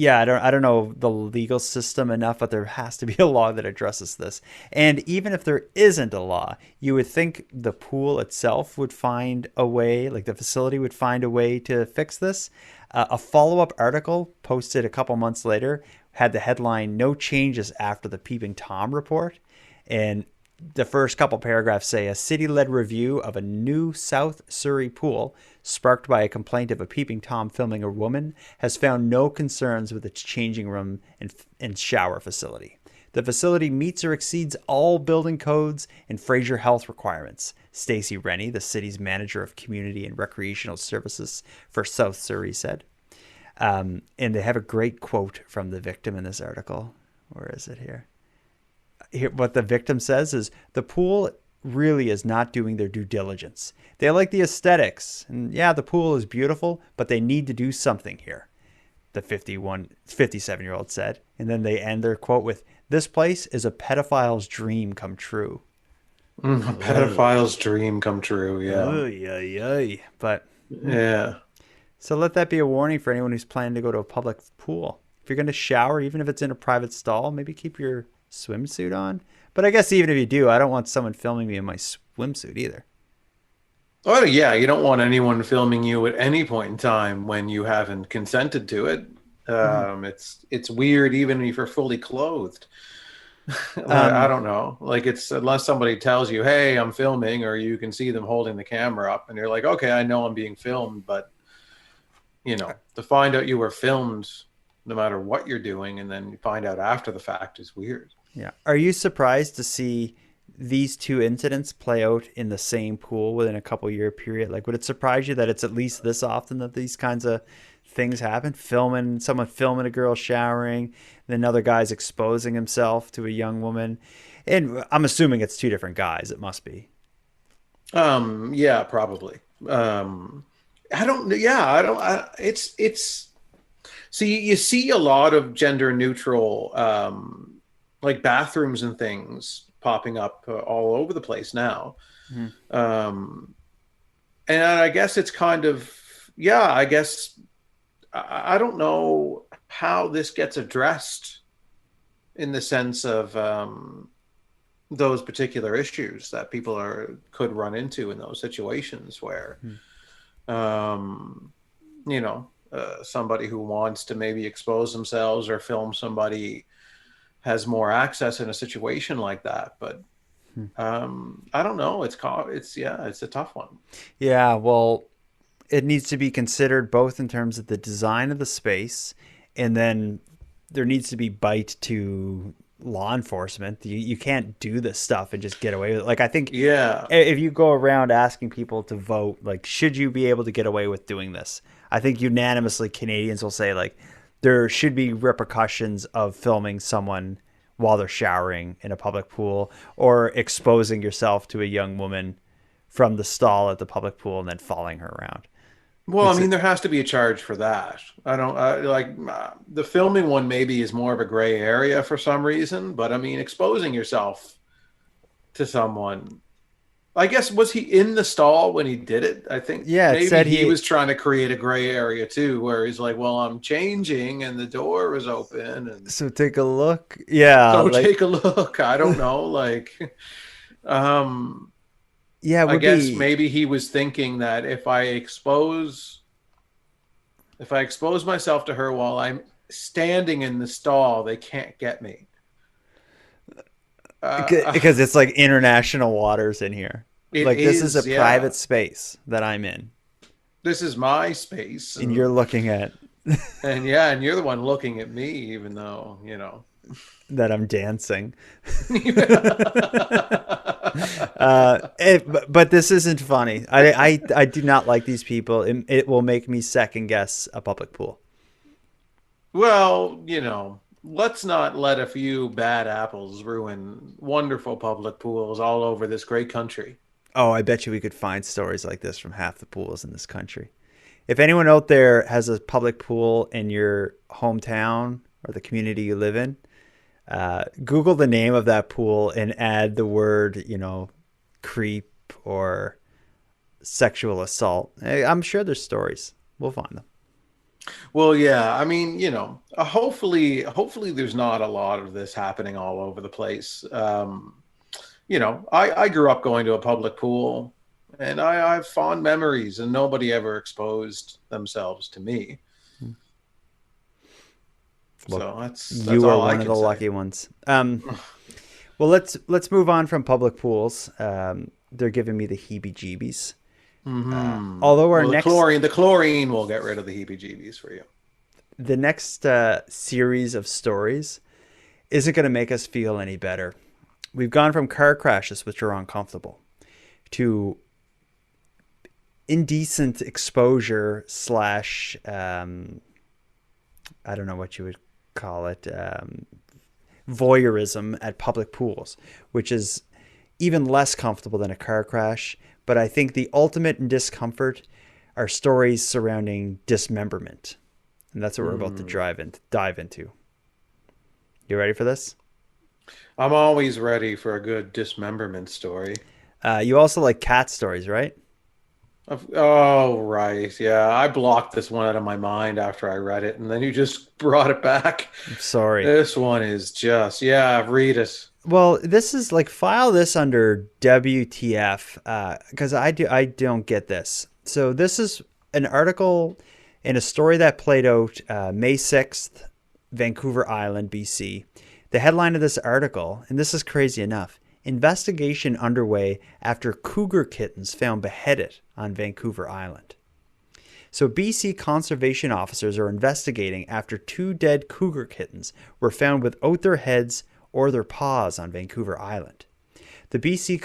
don't know the legal system enough, but there has to be a law that addresses this. And even if there isn't a law, you would think the pool itself would find a way, like the facility would find a way to fix this. A follow-up article posted a couple months later had the headline, "No Changes After the Peeping Tom Report." And the first couple paragraphs say a city-led review of a new South Surrey pool sparked by a complaint of a peeping Tom filming a woman has found no concerns with its changing room and shower facility. The facility meets or exceeds all building codes and Fraser Health requirements, Stacey Rennie, the city's manager of community and recreational services for South Surrey, said. And they have a great quote from the victim in this article. Where is it here? What the victim says is, "The pool really is not doing their due diligence. They like the aesthetics. And yeah, the pool is beautiful, but they need to do something here," the 57-year-old said. And then they end their quote with, "This place is a pedophile's dream come true." A pedophile's dream come true, yeah. But yeah. So let that be a warning for anyone who's planning to go to a public pool. If you're going to shower, even if it's in a private stall, maybe keep your swimsuit on. But I guess even if you do, I don't want someone filming me in my swimsuit either. Oh yeah, you don't want anyone filming you at any point in time when you haven't consented to it. It's weird even if you're fully clothed. I don't know. Like, it's unless somebody tells you, "Hey, I'm filming," or you can see them holding the camera up, and you're like, "Okay, I know I'm being filmed," but to find out you were filmed no matter what you're doing, and then you find out after the fact, is weird. Yeah. Are you surprised to see these two incidents play out in the same pool within a couple year period? Like, would it surprise you that it's at least this often that these kinds of things happen. Someone filming a girl showering, then another guy's exposing himself to a young woman. And I'm assuming it's two different guys. It must be. Yeah, probably. I don't, yeah, I don't, it's, see, you see a lot of gender neutral, like bathrooms and things popping up all over the place now. And I guess it's kind of, yeah, I guess I don't know how this gets addressed in the sense of those particular issues that people could run into in those situations where, somebody who wants to maybe expose themselves or film somebody has more access in a situation like that. But I don't know. It's a tough one. Yeah, well, it needs to be considered both in terms of the design of the space, and then there needs to be bite to law enforcement. You can't do this stuff and just get away with it. Like, I think if you go around asking people to vote, like, should you be able to get away with doing this? I think unanimously Canadians will say, like, there should be repercussions of filming someone while they're showering in a public pool or exposing yourself to a young woman from the stall at the public pool and then following her around. Well, I mean, there has to be a charge for that. I don't the filming one maybe is more of a gray area for some reason, but I mean, exposing yourself to someone, I guess, was he in the stall when he did it? I think maybe said he was trying to create a gray area too, where he's like, well, I'm changing and the door was open. And so take a look. Yeah. So take a look. I don't know. Yeah, I guess maybe he was thinking that if I expose myself to her while I'm standing in the stall, they can't get me. Because it's like international waters in here. This is a private space that I'm in. This is my space. And you're looking at. and you're the one looking at me, even though, that I'm dancing. But this isn't funny. I do not like these people. It will make me second guess a public pool. Well, let's not let a few bad apples ruin wonderful public pools all over this great country. Oh, I bet you we could find stories like this from half the pools in this country. If anyone out there has a public pool in your hometown or the community you live in, Google the name of that pool and add the word, creep or sexual assault. I'm sure there's stories. We'll find them. Well, yeah. I mean, hopefully there's not a lot of this happening all over the place. I grew up going to a public pool and I have fond memories and nobody ever exposed themselves to me. Well, so that's you are one of the lucky ones. Well, let's move on from public pools. They're giving me the heebie-jeebies. Although the chlorine will get rid of the heebie-jeebies for you. The next series of stories isn't going to make us feel any better. We've gone from car crashes, which are uncomfortable, to indecent exposure / I don't know what you would call it, voyeurism at public pools, which is even less comfortable than a car crash. But I think the ultimate in discomfort are stories surrounding dismemberment. And that's what we're about to dive into. You ready for this? I'm always ready for a good dismemberment story. You also like cat stories, right? Oh, right. Yeah, I blocked this one out of my mind after I read it, and then you just brought it back. I'm sorry. This one is just, read it. Well, this is file this under WTF because I don't get this. So this is an article in a story that played out May 6th, Vancouver Island, BC. The headline of this article, and this is crazy enough, investigation underway after cougar kittens found beheaded on Vancouver Island. So BC conservation officers are investigating after 2 dead cougar kittens were found without their heads or their paws on Vancouver Island. The BC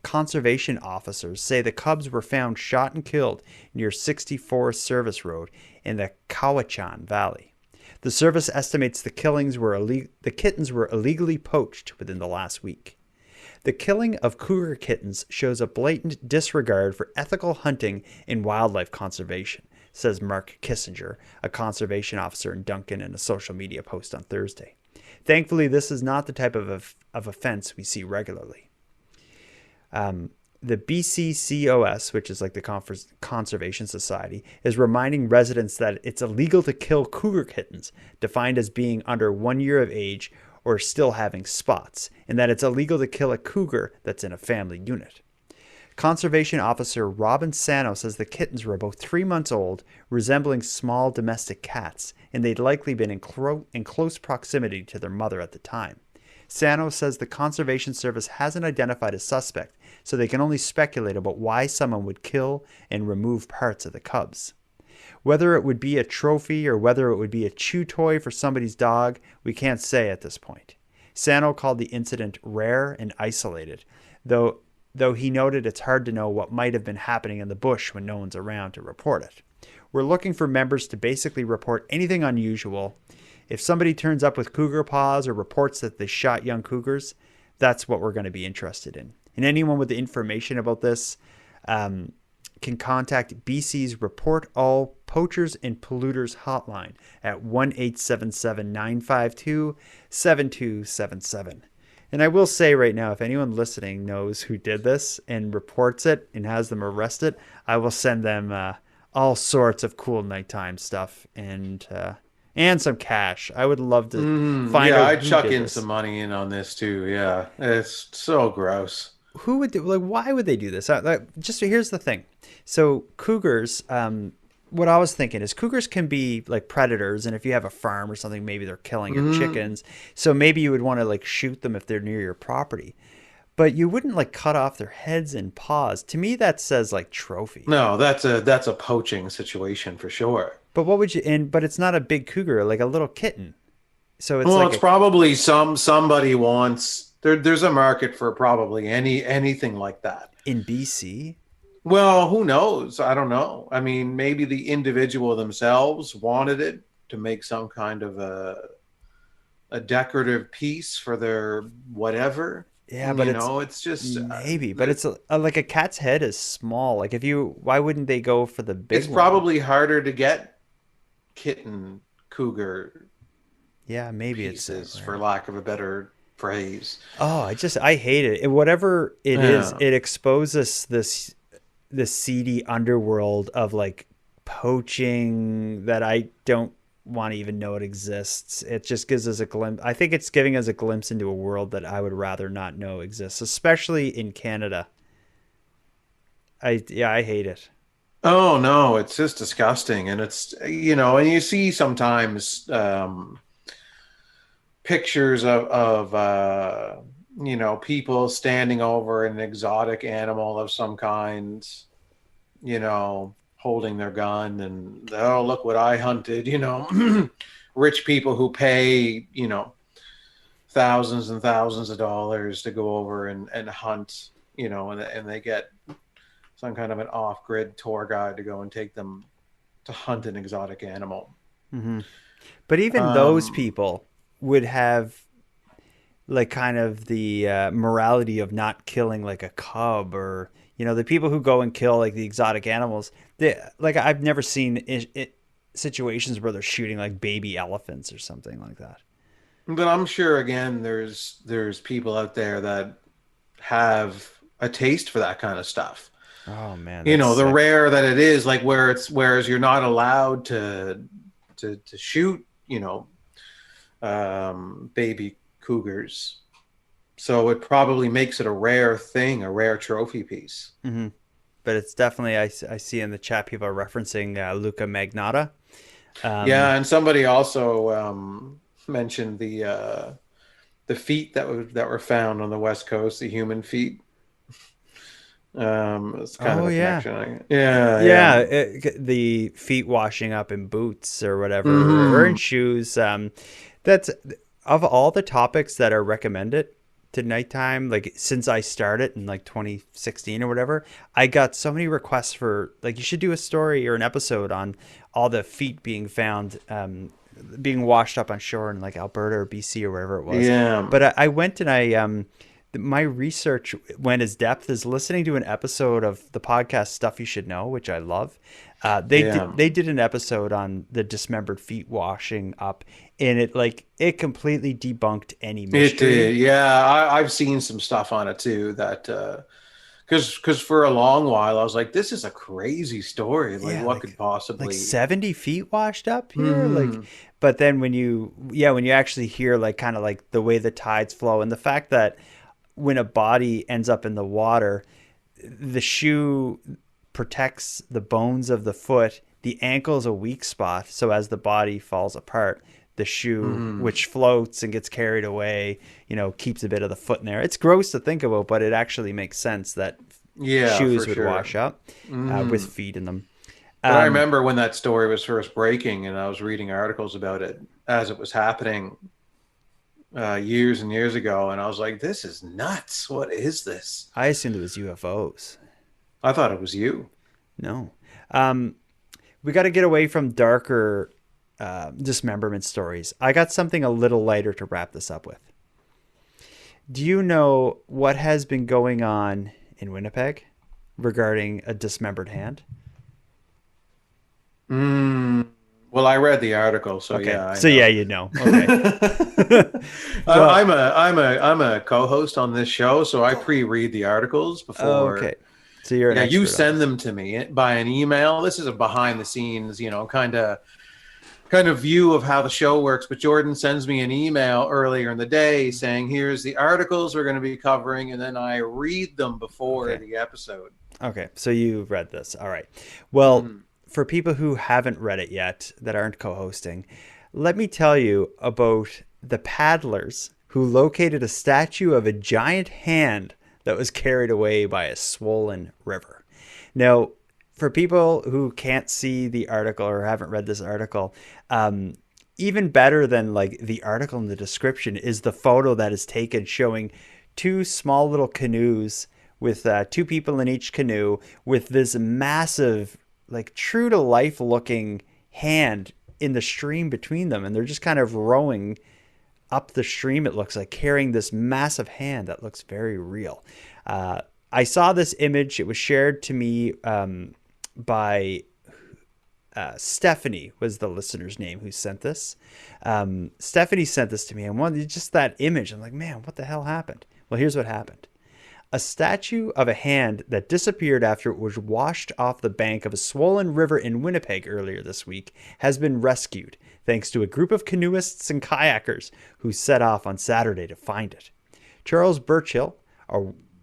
conservation officers say the cubs were found shot and killed near 64th Service Road in the Cowichan Valley. The service estimates the kittens were illegally poached within the last week. The killing of cougar kittens shows a blatant disregard for ethical hunting and wildlife conservation, says Mark Kissinger, a conservation officer in Duncan, in a social media post on Thursday. Thankfully, this is not the type of offense we see regularly. The BCCOS, which is like the Conservation Society, is reminding residents that it's illegal to kill cougar kittens, defined as being under 1 year of age or still having spots, and that it's illegal to kill a cougar that's in a family unit. Conservation Officer Robin Sano says the kittens were about 3 months old, resembling small domestic cats, and they'd likely been in close proximity to their mother at the time. Sano says the Conservation Service hasn't identified a suspect, so they can only speculate about why someone would kill and remove parts of the cubs. Whether it would be a trophy or whether it would be a chew toy for somebody's dog, we can't say at this point. Sano called the incident rare and isolated, though he noted it's hard to know what might have been happening in the bush when no one's around to report it. We're looking for members to basically report anything unusual. If somebody turns up with cougar paws or reports that they shot young cougars, that's what we're going to be interested in. And anyone with the information about this can contact BC's Report All Poachers and Polluters hotline at 1-877-952-7277. And I will say right now, if anyone listening knows who did this and reports it and has them arrested, I will send them all sorts of cool nighttime stuff and some cash. I would love to find out. Yeah, I'd who chuck did in this. some money in on this too. Yeah, it's so gross. Who would do, like, why would they do this? Just here's the thing. So cougars, what I was thinking is cougars can be like predators, and if you have a farm or something, maybe they're killing your chickens. So maybe you would want to like shoot them if they're near your property, but you wouldn't like cut off their heads and paws. To me, that says like trophy. No, that's a poaching situation for sure. But what would you? But it's not a big cougar, like a little kitten. So it's Well, like it's probably somebody wants. There's a market for probably anything like that. in BC. Well, who knows? I don't know. I mean, maybe the individual themselves wanted it to make some kind of a decorative piece for their whatever. Yeah, but it's just maybe. But it's like a cat's head is small. Like why wouldn't they go for the big? It's probably harder to get kitten cougar. Yeah, maybe pieces, for lack of a better phrase. Oh, I hate it. Whatever it is, it exposes this seedy underworld of like poaching that I don't want to even know it exists. It just gives us a glimpse. I think it's giving us a glimpse into a world that I would rather not know exists, especially in Canada. I hate it. Oh no, it's just disgusting. And it's, and you see sometimes pictures of people standing over an exotic animal of some kind, holding their gun and, oh, look what I hunted, rich people who pay, thousands and thousands of dollars to go over and hunt, and they get some kind of an off-grid tour guide to go and take them to hunt an exotic animal. Mm-hmm. But even those people would have like kind of the morality of not killing like a cub or, the people who go and kill like the exotic animals. Like I've never seen situations where they're shooting like baby elephants or something like that. But I'm sure, again, there's people out there that have a taste for that kind of stuff. Oh man, the sick. rare that it is, like whereas you're not allowed to shoot, baby cougars, so it probably makes it a rare thing, a rare trophy piece. Mm-hmm. But it's definitely I see in the chat people are referencing Luca Magnotta. And somebody also mentioned the feet that were found on the West Coast, the human feet. It's kind of a connection. The feet washing up in boots or whatever, Mm-hmm. or in shoes. That's of all the topics that are recommended, to nighttime, like since I started in like 2016 or whatever, I got so many requests for like, you should do a story or an episode on all the feet being found, being washed up on shore in like Alberta or BC or wherever it was. Yeah. But I went and my research went as depth as listening to an episode of the podcast Stuff You Should Know, which I love. They did an episode on the dismembered feet washing up, and it completely debunked any mystery. It did, yeah. I've seen some stuff on it too. That because for a long while I was like, this is a crazy story. Like, what could possibly 70 feet washed up here? Like, but then when you actually hear like kind of like the way the tides flow and the fact that when a body ends up in the water, the shoe protects the bones of the foot. The ankle is a weak spot. So as the body falls apart, the shoe, which floats and gets carried away, keeps a bit of the foot in there. It's gross to think about, but it actually makes sense that shoes would wash up with feet in them. But I remember when that story was first breaking and I was reading articles about it as it was happening years and years ago, and I was like, this is nuts. What is this? I assumed it was UFOs. I thought it was you. No. We got to get away from darker dismemberment stories. I got something a little lighter to wrap this up with. Do you know what has been going on in Winnipeg regarding a dismembered hand? Well, I read the article, so okay. yeah. Yeah, you know. Okay. Well, I'm a co-host on this show, so I pre-read the articles before. Okay. So you're an you send them to me by an email. This is a behind the scenes, kind of view of how the show works. But Jordan sends me an email earlier in the day saying, here's the articles we're going to be covering. And then I read them before the episode. Okay. So you read this. All right. Well, for people who haven't read it yet that aren't co-hosting, let me tell you about the paddlers who located a statue of a giant hand that was carried away by a swollen river. Now, for people who can't see the article or haven't read this article, even better than like the article in the description is the photo that is taken showing two small little canoes with two people in each canoe with this massive, like true to life looking hand in the stream between them. And they're just kind of rowing up the stream, it looks like, carrying this massive hand that looks very real. I saw this image. It was shared to me by Stephanie was the listener's name who sent this. Stephanie sent this to me, and just that image, I'm like, man, what the hell happened? Well, here's what happened. A statue of a hand that disappeared after it was washed off the bank of a swollen river in Winnipeg earlier this week has been rescued, thanks to a group of canoeists and kayakers who set off on Saturday to find it. Charles Burchill,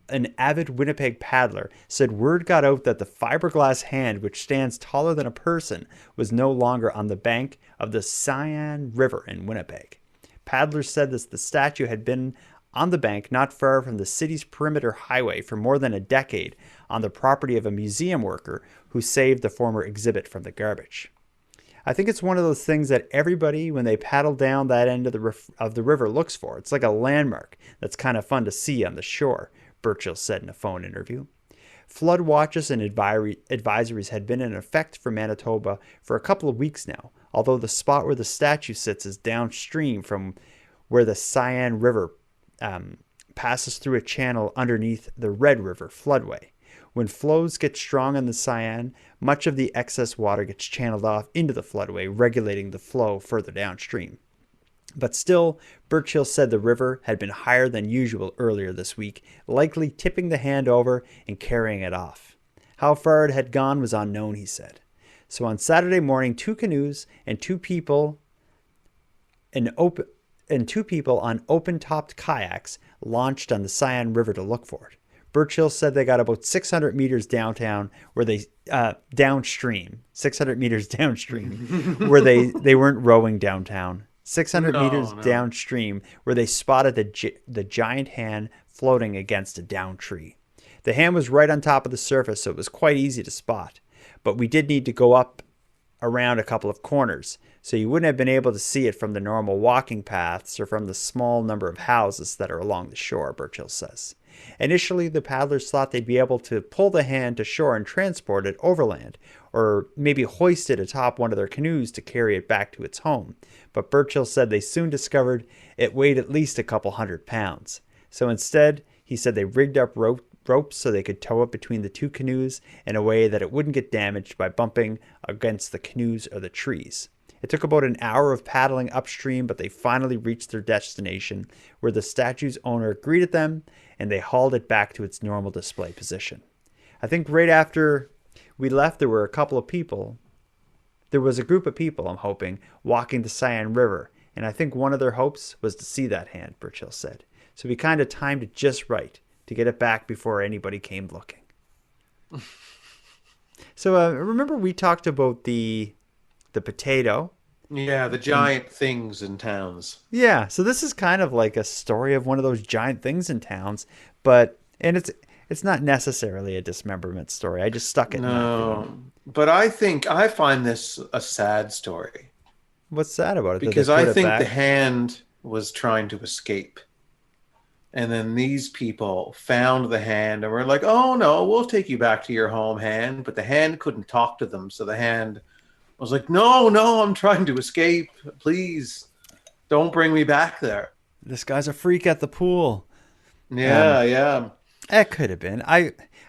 an avid Winnipeg paddler, said word got out that the fiberglass hand, which stands taller than a person, was no longer on the bank of the Cyane River in Winnipeg. Paddlers said that the statue had been on the bank not far from the city's perimeter highway for more than a decade on the property of a museum worker who saved the former exhibit from the garbage. I think it's one of those things that everybody, when they paddle down that end of the river, looks for. It's like a landmark that's kind of fun to see on the shore, Burchill said in a phone interview. Flood watches and advisories had been in effect for Manitoba for a couple of weeks now, although the spot where the statue sits is downstream from where the Cyane River passes through a channel underneath the Red River floodway. When flows get strong on the Cyane, much of the excess water gets channeled off into the floodway, regulating the flow further downstream. But still, Burchill said the river had been higher than usual earlier this week, likely tipping the hand over and carrying it off. How far it had gone was unknown, he said. So on Saturday morning, two canoes and two people on open-topped kayaks launched on the Cyane River to look for it. Burchill said they got about 600 meters downstream, where they weren't rowing downtown. 600 meters downstream, where they spotted the giant hand floating against a downed tree. The hand was right on top of the surface, so it was quite easy to spot. But we did need to go up around a couple of corners, so you wouldn't have been able to see it from the normal walking paths or from the small number of houses that are along the shore, Burchill says. Initially, the paddlers thought they'd be able to pull the hand to shore and transport it overland, or maybe hoist it atop one of their canoes to carry it back to its home. But Burchill said they soon discovered it weighed at least a couple 100 pounds. So instead, he said they rigged up ropes so they could tow it between the two canoes in a way that it wouldn't get damaged by bumping against the canoes or the trees. It took about an hour of paddling upstream, but they finally reached their destination, where the statue's owner greeted them, and they hauled it back to its normal display position. I think right after we left, there were a couple of people. There was a group of people, I'm hoping, walking the Cyane River, and I think one of their hopes was to see that hand, Burchill said. So we kind of timed it just right to get it back before anybody came looking. So remember we talked about the potato? Yeah, the giant things in towns. Yeah, so this is kind of like a story of one of those giant things in towns, and it's not necessarily a dismemberment story. I just stuck it in that No, thing. but I find this a sad story What's sad about it? That they because put I it think back? the hand was trying to escape. And then these people found the hand and were like, oh, no, we'll take you back to your home, hand. But the hand couldn't talk to them. So the hand was like, no, I'm trying to escape. Please don't bring me back there. This guy's a freak at the pool. Yeah. It could have been.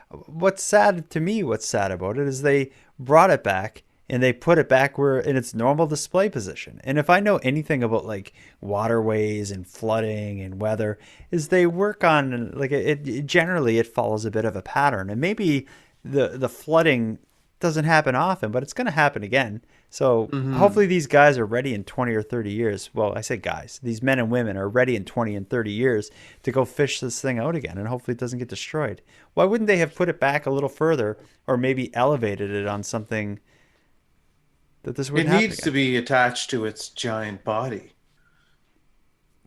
What's sad about it is they brought it back and they put it back where in its normal display position. And if I know anything about like waterways and flooding and weather, is they work on like it generally it follows a bit of a pattern. And maybe the flooding doesn't happen often, but it's going to happen again. So hopefully these guys are ready in 20 or 30 years. Well, I say guys, these men and women are ready in 20 and 30 years to go fish this thing out again, and hopefully it doesn't get destroyed. Why wouldn't they have put it back a little further or maybe elevated it on something that this wouldn't It happen needs again? to be attached to its giant body.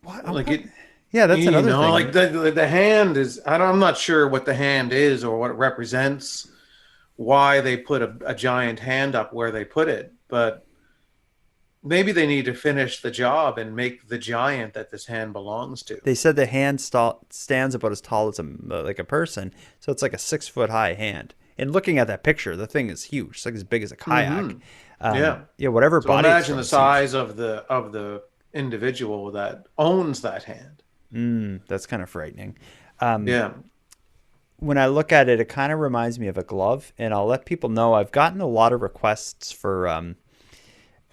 What? Like it, Yeah, that's another thing. like the hand is, I'm not sure what the hand is or what it represents, why they put a giant hand up where they put it, but maybe they need to finish the job and make the giant that this hand belongs to. They said the hand stands about as tall as like a person, so it's like a 6-foot high hand. And looking at that picture, the thing is huge. It's like as big as a kayak. Yeah. Whatever So body. imagine the size of the individual that owns that hand. That's kind of frightening. Yeah. When I look at it, it kind of reminds me of a glove. And I'll let people know I've gotten a lot of requests for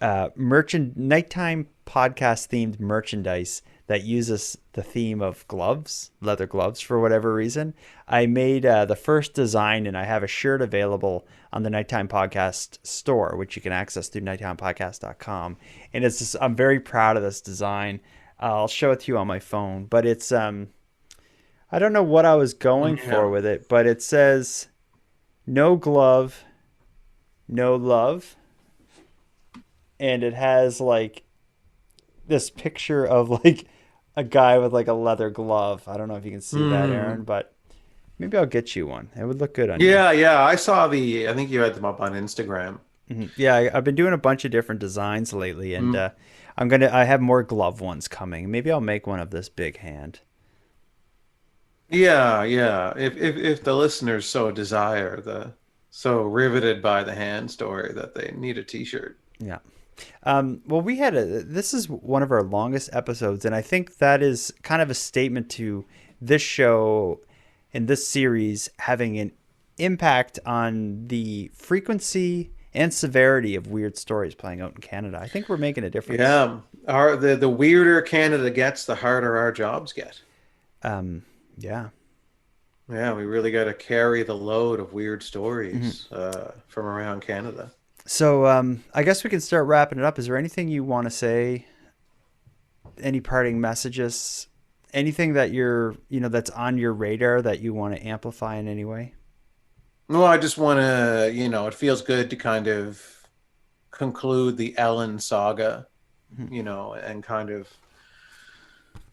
nighttime podcast themed merchandise that uses the theme of gloves, leather gloves, for whatever reason. I made the first design, and I have a shirt available on the Nighttime Podcast store, which you can access through nighttimepodcast.com. And it's just, I'm very proud of this design. I'll show it to you on my phone, but it's I don't know what I was going for with it, but it says no glove, no love. And it has like this picture of like a guy with like a leather glove. I don't know if you can see that, Aaron, but maybe I'll get you one. It would look good on you. Yeah. I think you had them up on Instagram. Yeah, I've been doing a bunch of different designs lately, and I have more glove ones coming. Maybe I'll make one of this big hand. Yeah. If the listeners so desire, so riveted by the hand story that they need a t-shirt. Yeah. Well, this is one of our longest episodes, and I think that is kind of a statement to this show and this series having an impact on the frequency and severity of weird stories playing out in Canada. I think we're making a difference. Yeah. The weirder Canada gets, the harder our jobs get. Yeah. Yeah, we really got to carry the load of weird stories from around Canada. So I guess we can start wrapping it up. Is there anything you want to say? Any parting messages? Anything that that's on your radar that you want to amplify in any way? Well, I just want to, it feels good to kind of conclude the Ellen saga, and kind of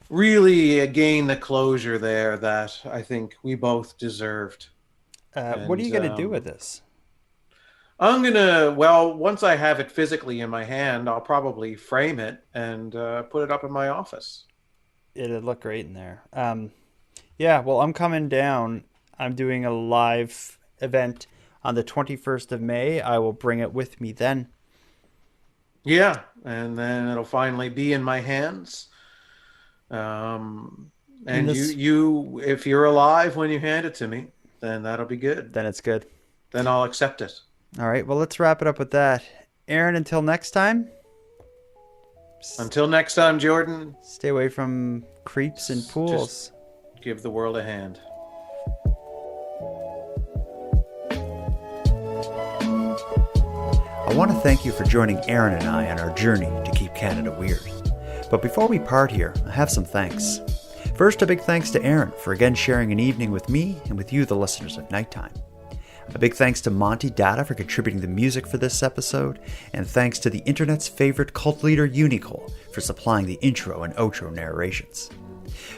really gain the closure there that I think we both deserved. What are you going to do with this? Once I have it physically in my hand, I'll probably frame it and put it up in my office. It'd look great in there. Yeah, well, I'm coming down. I'm doing a live event on the 21st of May. I will bring it with me then. Yeah, and then it'll finally be in my hands. And you, if you're alive when you hand it to me, then that'll be good. Then it's good. Then I'll accept it. All right, well, let's wrap it up with that. Aaron, until next time. Until next time, Jordan. Stay away from creeps and pools. Just give the world a hand. I want to thank you for joining Aaron and I on our journey to keep Canada weird. But before we part here, I have some thanks. First, a big thanks to Aaron for again sharing an evening with me and with you, the listeners of Nighttime. A big thanks to Monty, Datta for contributing the music for this episode, and thanks to the internet's favorite cult leader, Unicole, for supplying the intro and outro narrations.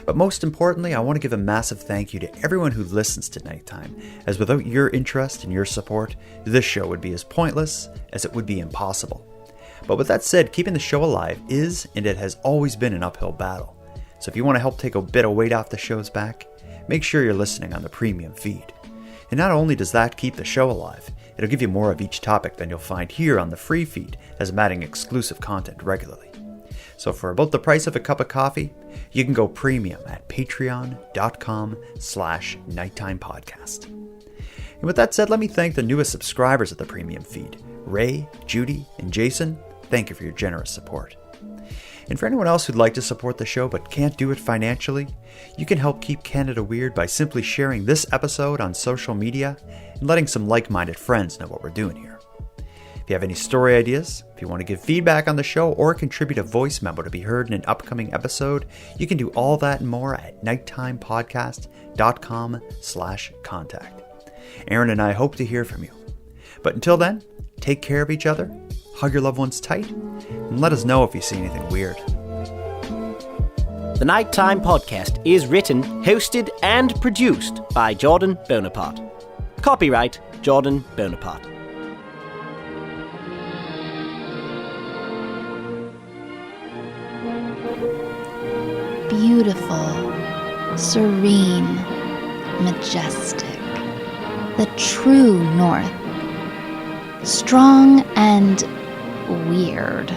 But most importantly, I want to give a massive thank you to everyone who listens to Nighttime, as without your interest and your support, this show would be as pointless as it would be impossible. But with that said, keeping the show alive is, and it has always been, an uphill battle. So if you want to help take a bit of weight off the show's back, make sure you're listening on the premium feed. And not only does that keep the show alive, it'll give you more of each topic than you'll find here on the free feed, as I'm adding exclusive content regularly. So for about the price of a cup of coffee, you can go premium at patreon.com/nighttimepodcast. And with that said, let me thank the newest subscribers of the premium feed, Ray, Judy, and Jason. Thank you for your generous support. And for anyone else who'd like to support the show but can't do it financially, you can help keep Canada weird by simply sharing this episode on social media and letting some like-minded friends know what we're doing here. If you have any story ideas, if you want to give feedback on the show, or contribute a voice memo to be heard in an upcoming episode, you can do all that and more at nighttimepodcast.com/contact. Aaron and I hope to hear from you. But until then, take care of each other, hug your loved ones tight, and let us know if you see anything weird. The Nighttime Podcast is written, hosted, and produced by Jordan Bonaparte. Copyright Jordan Bonaparte. Beautiful, serene, majestic. The true North. Strong and weird.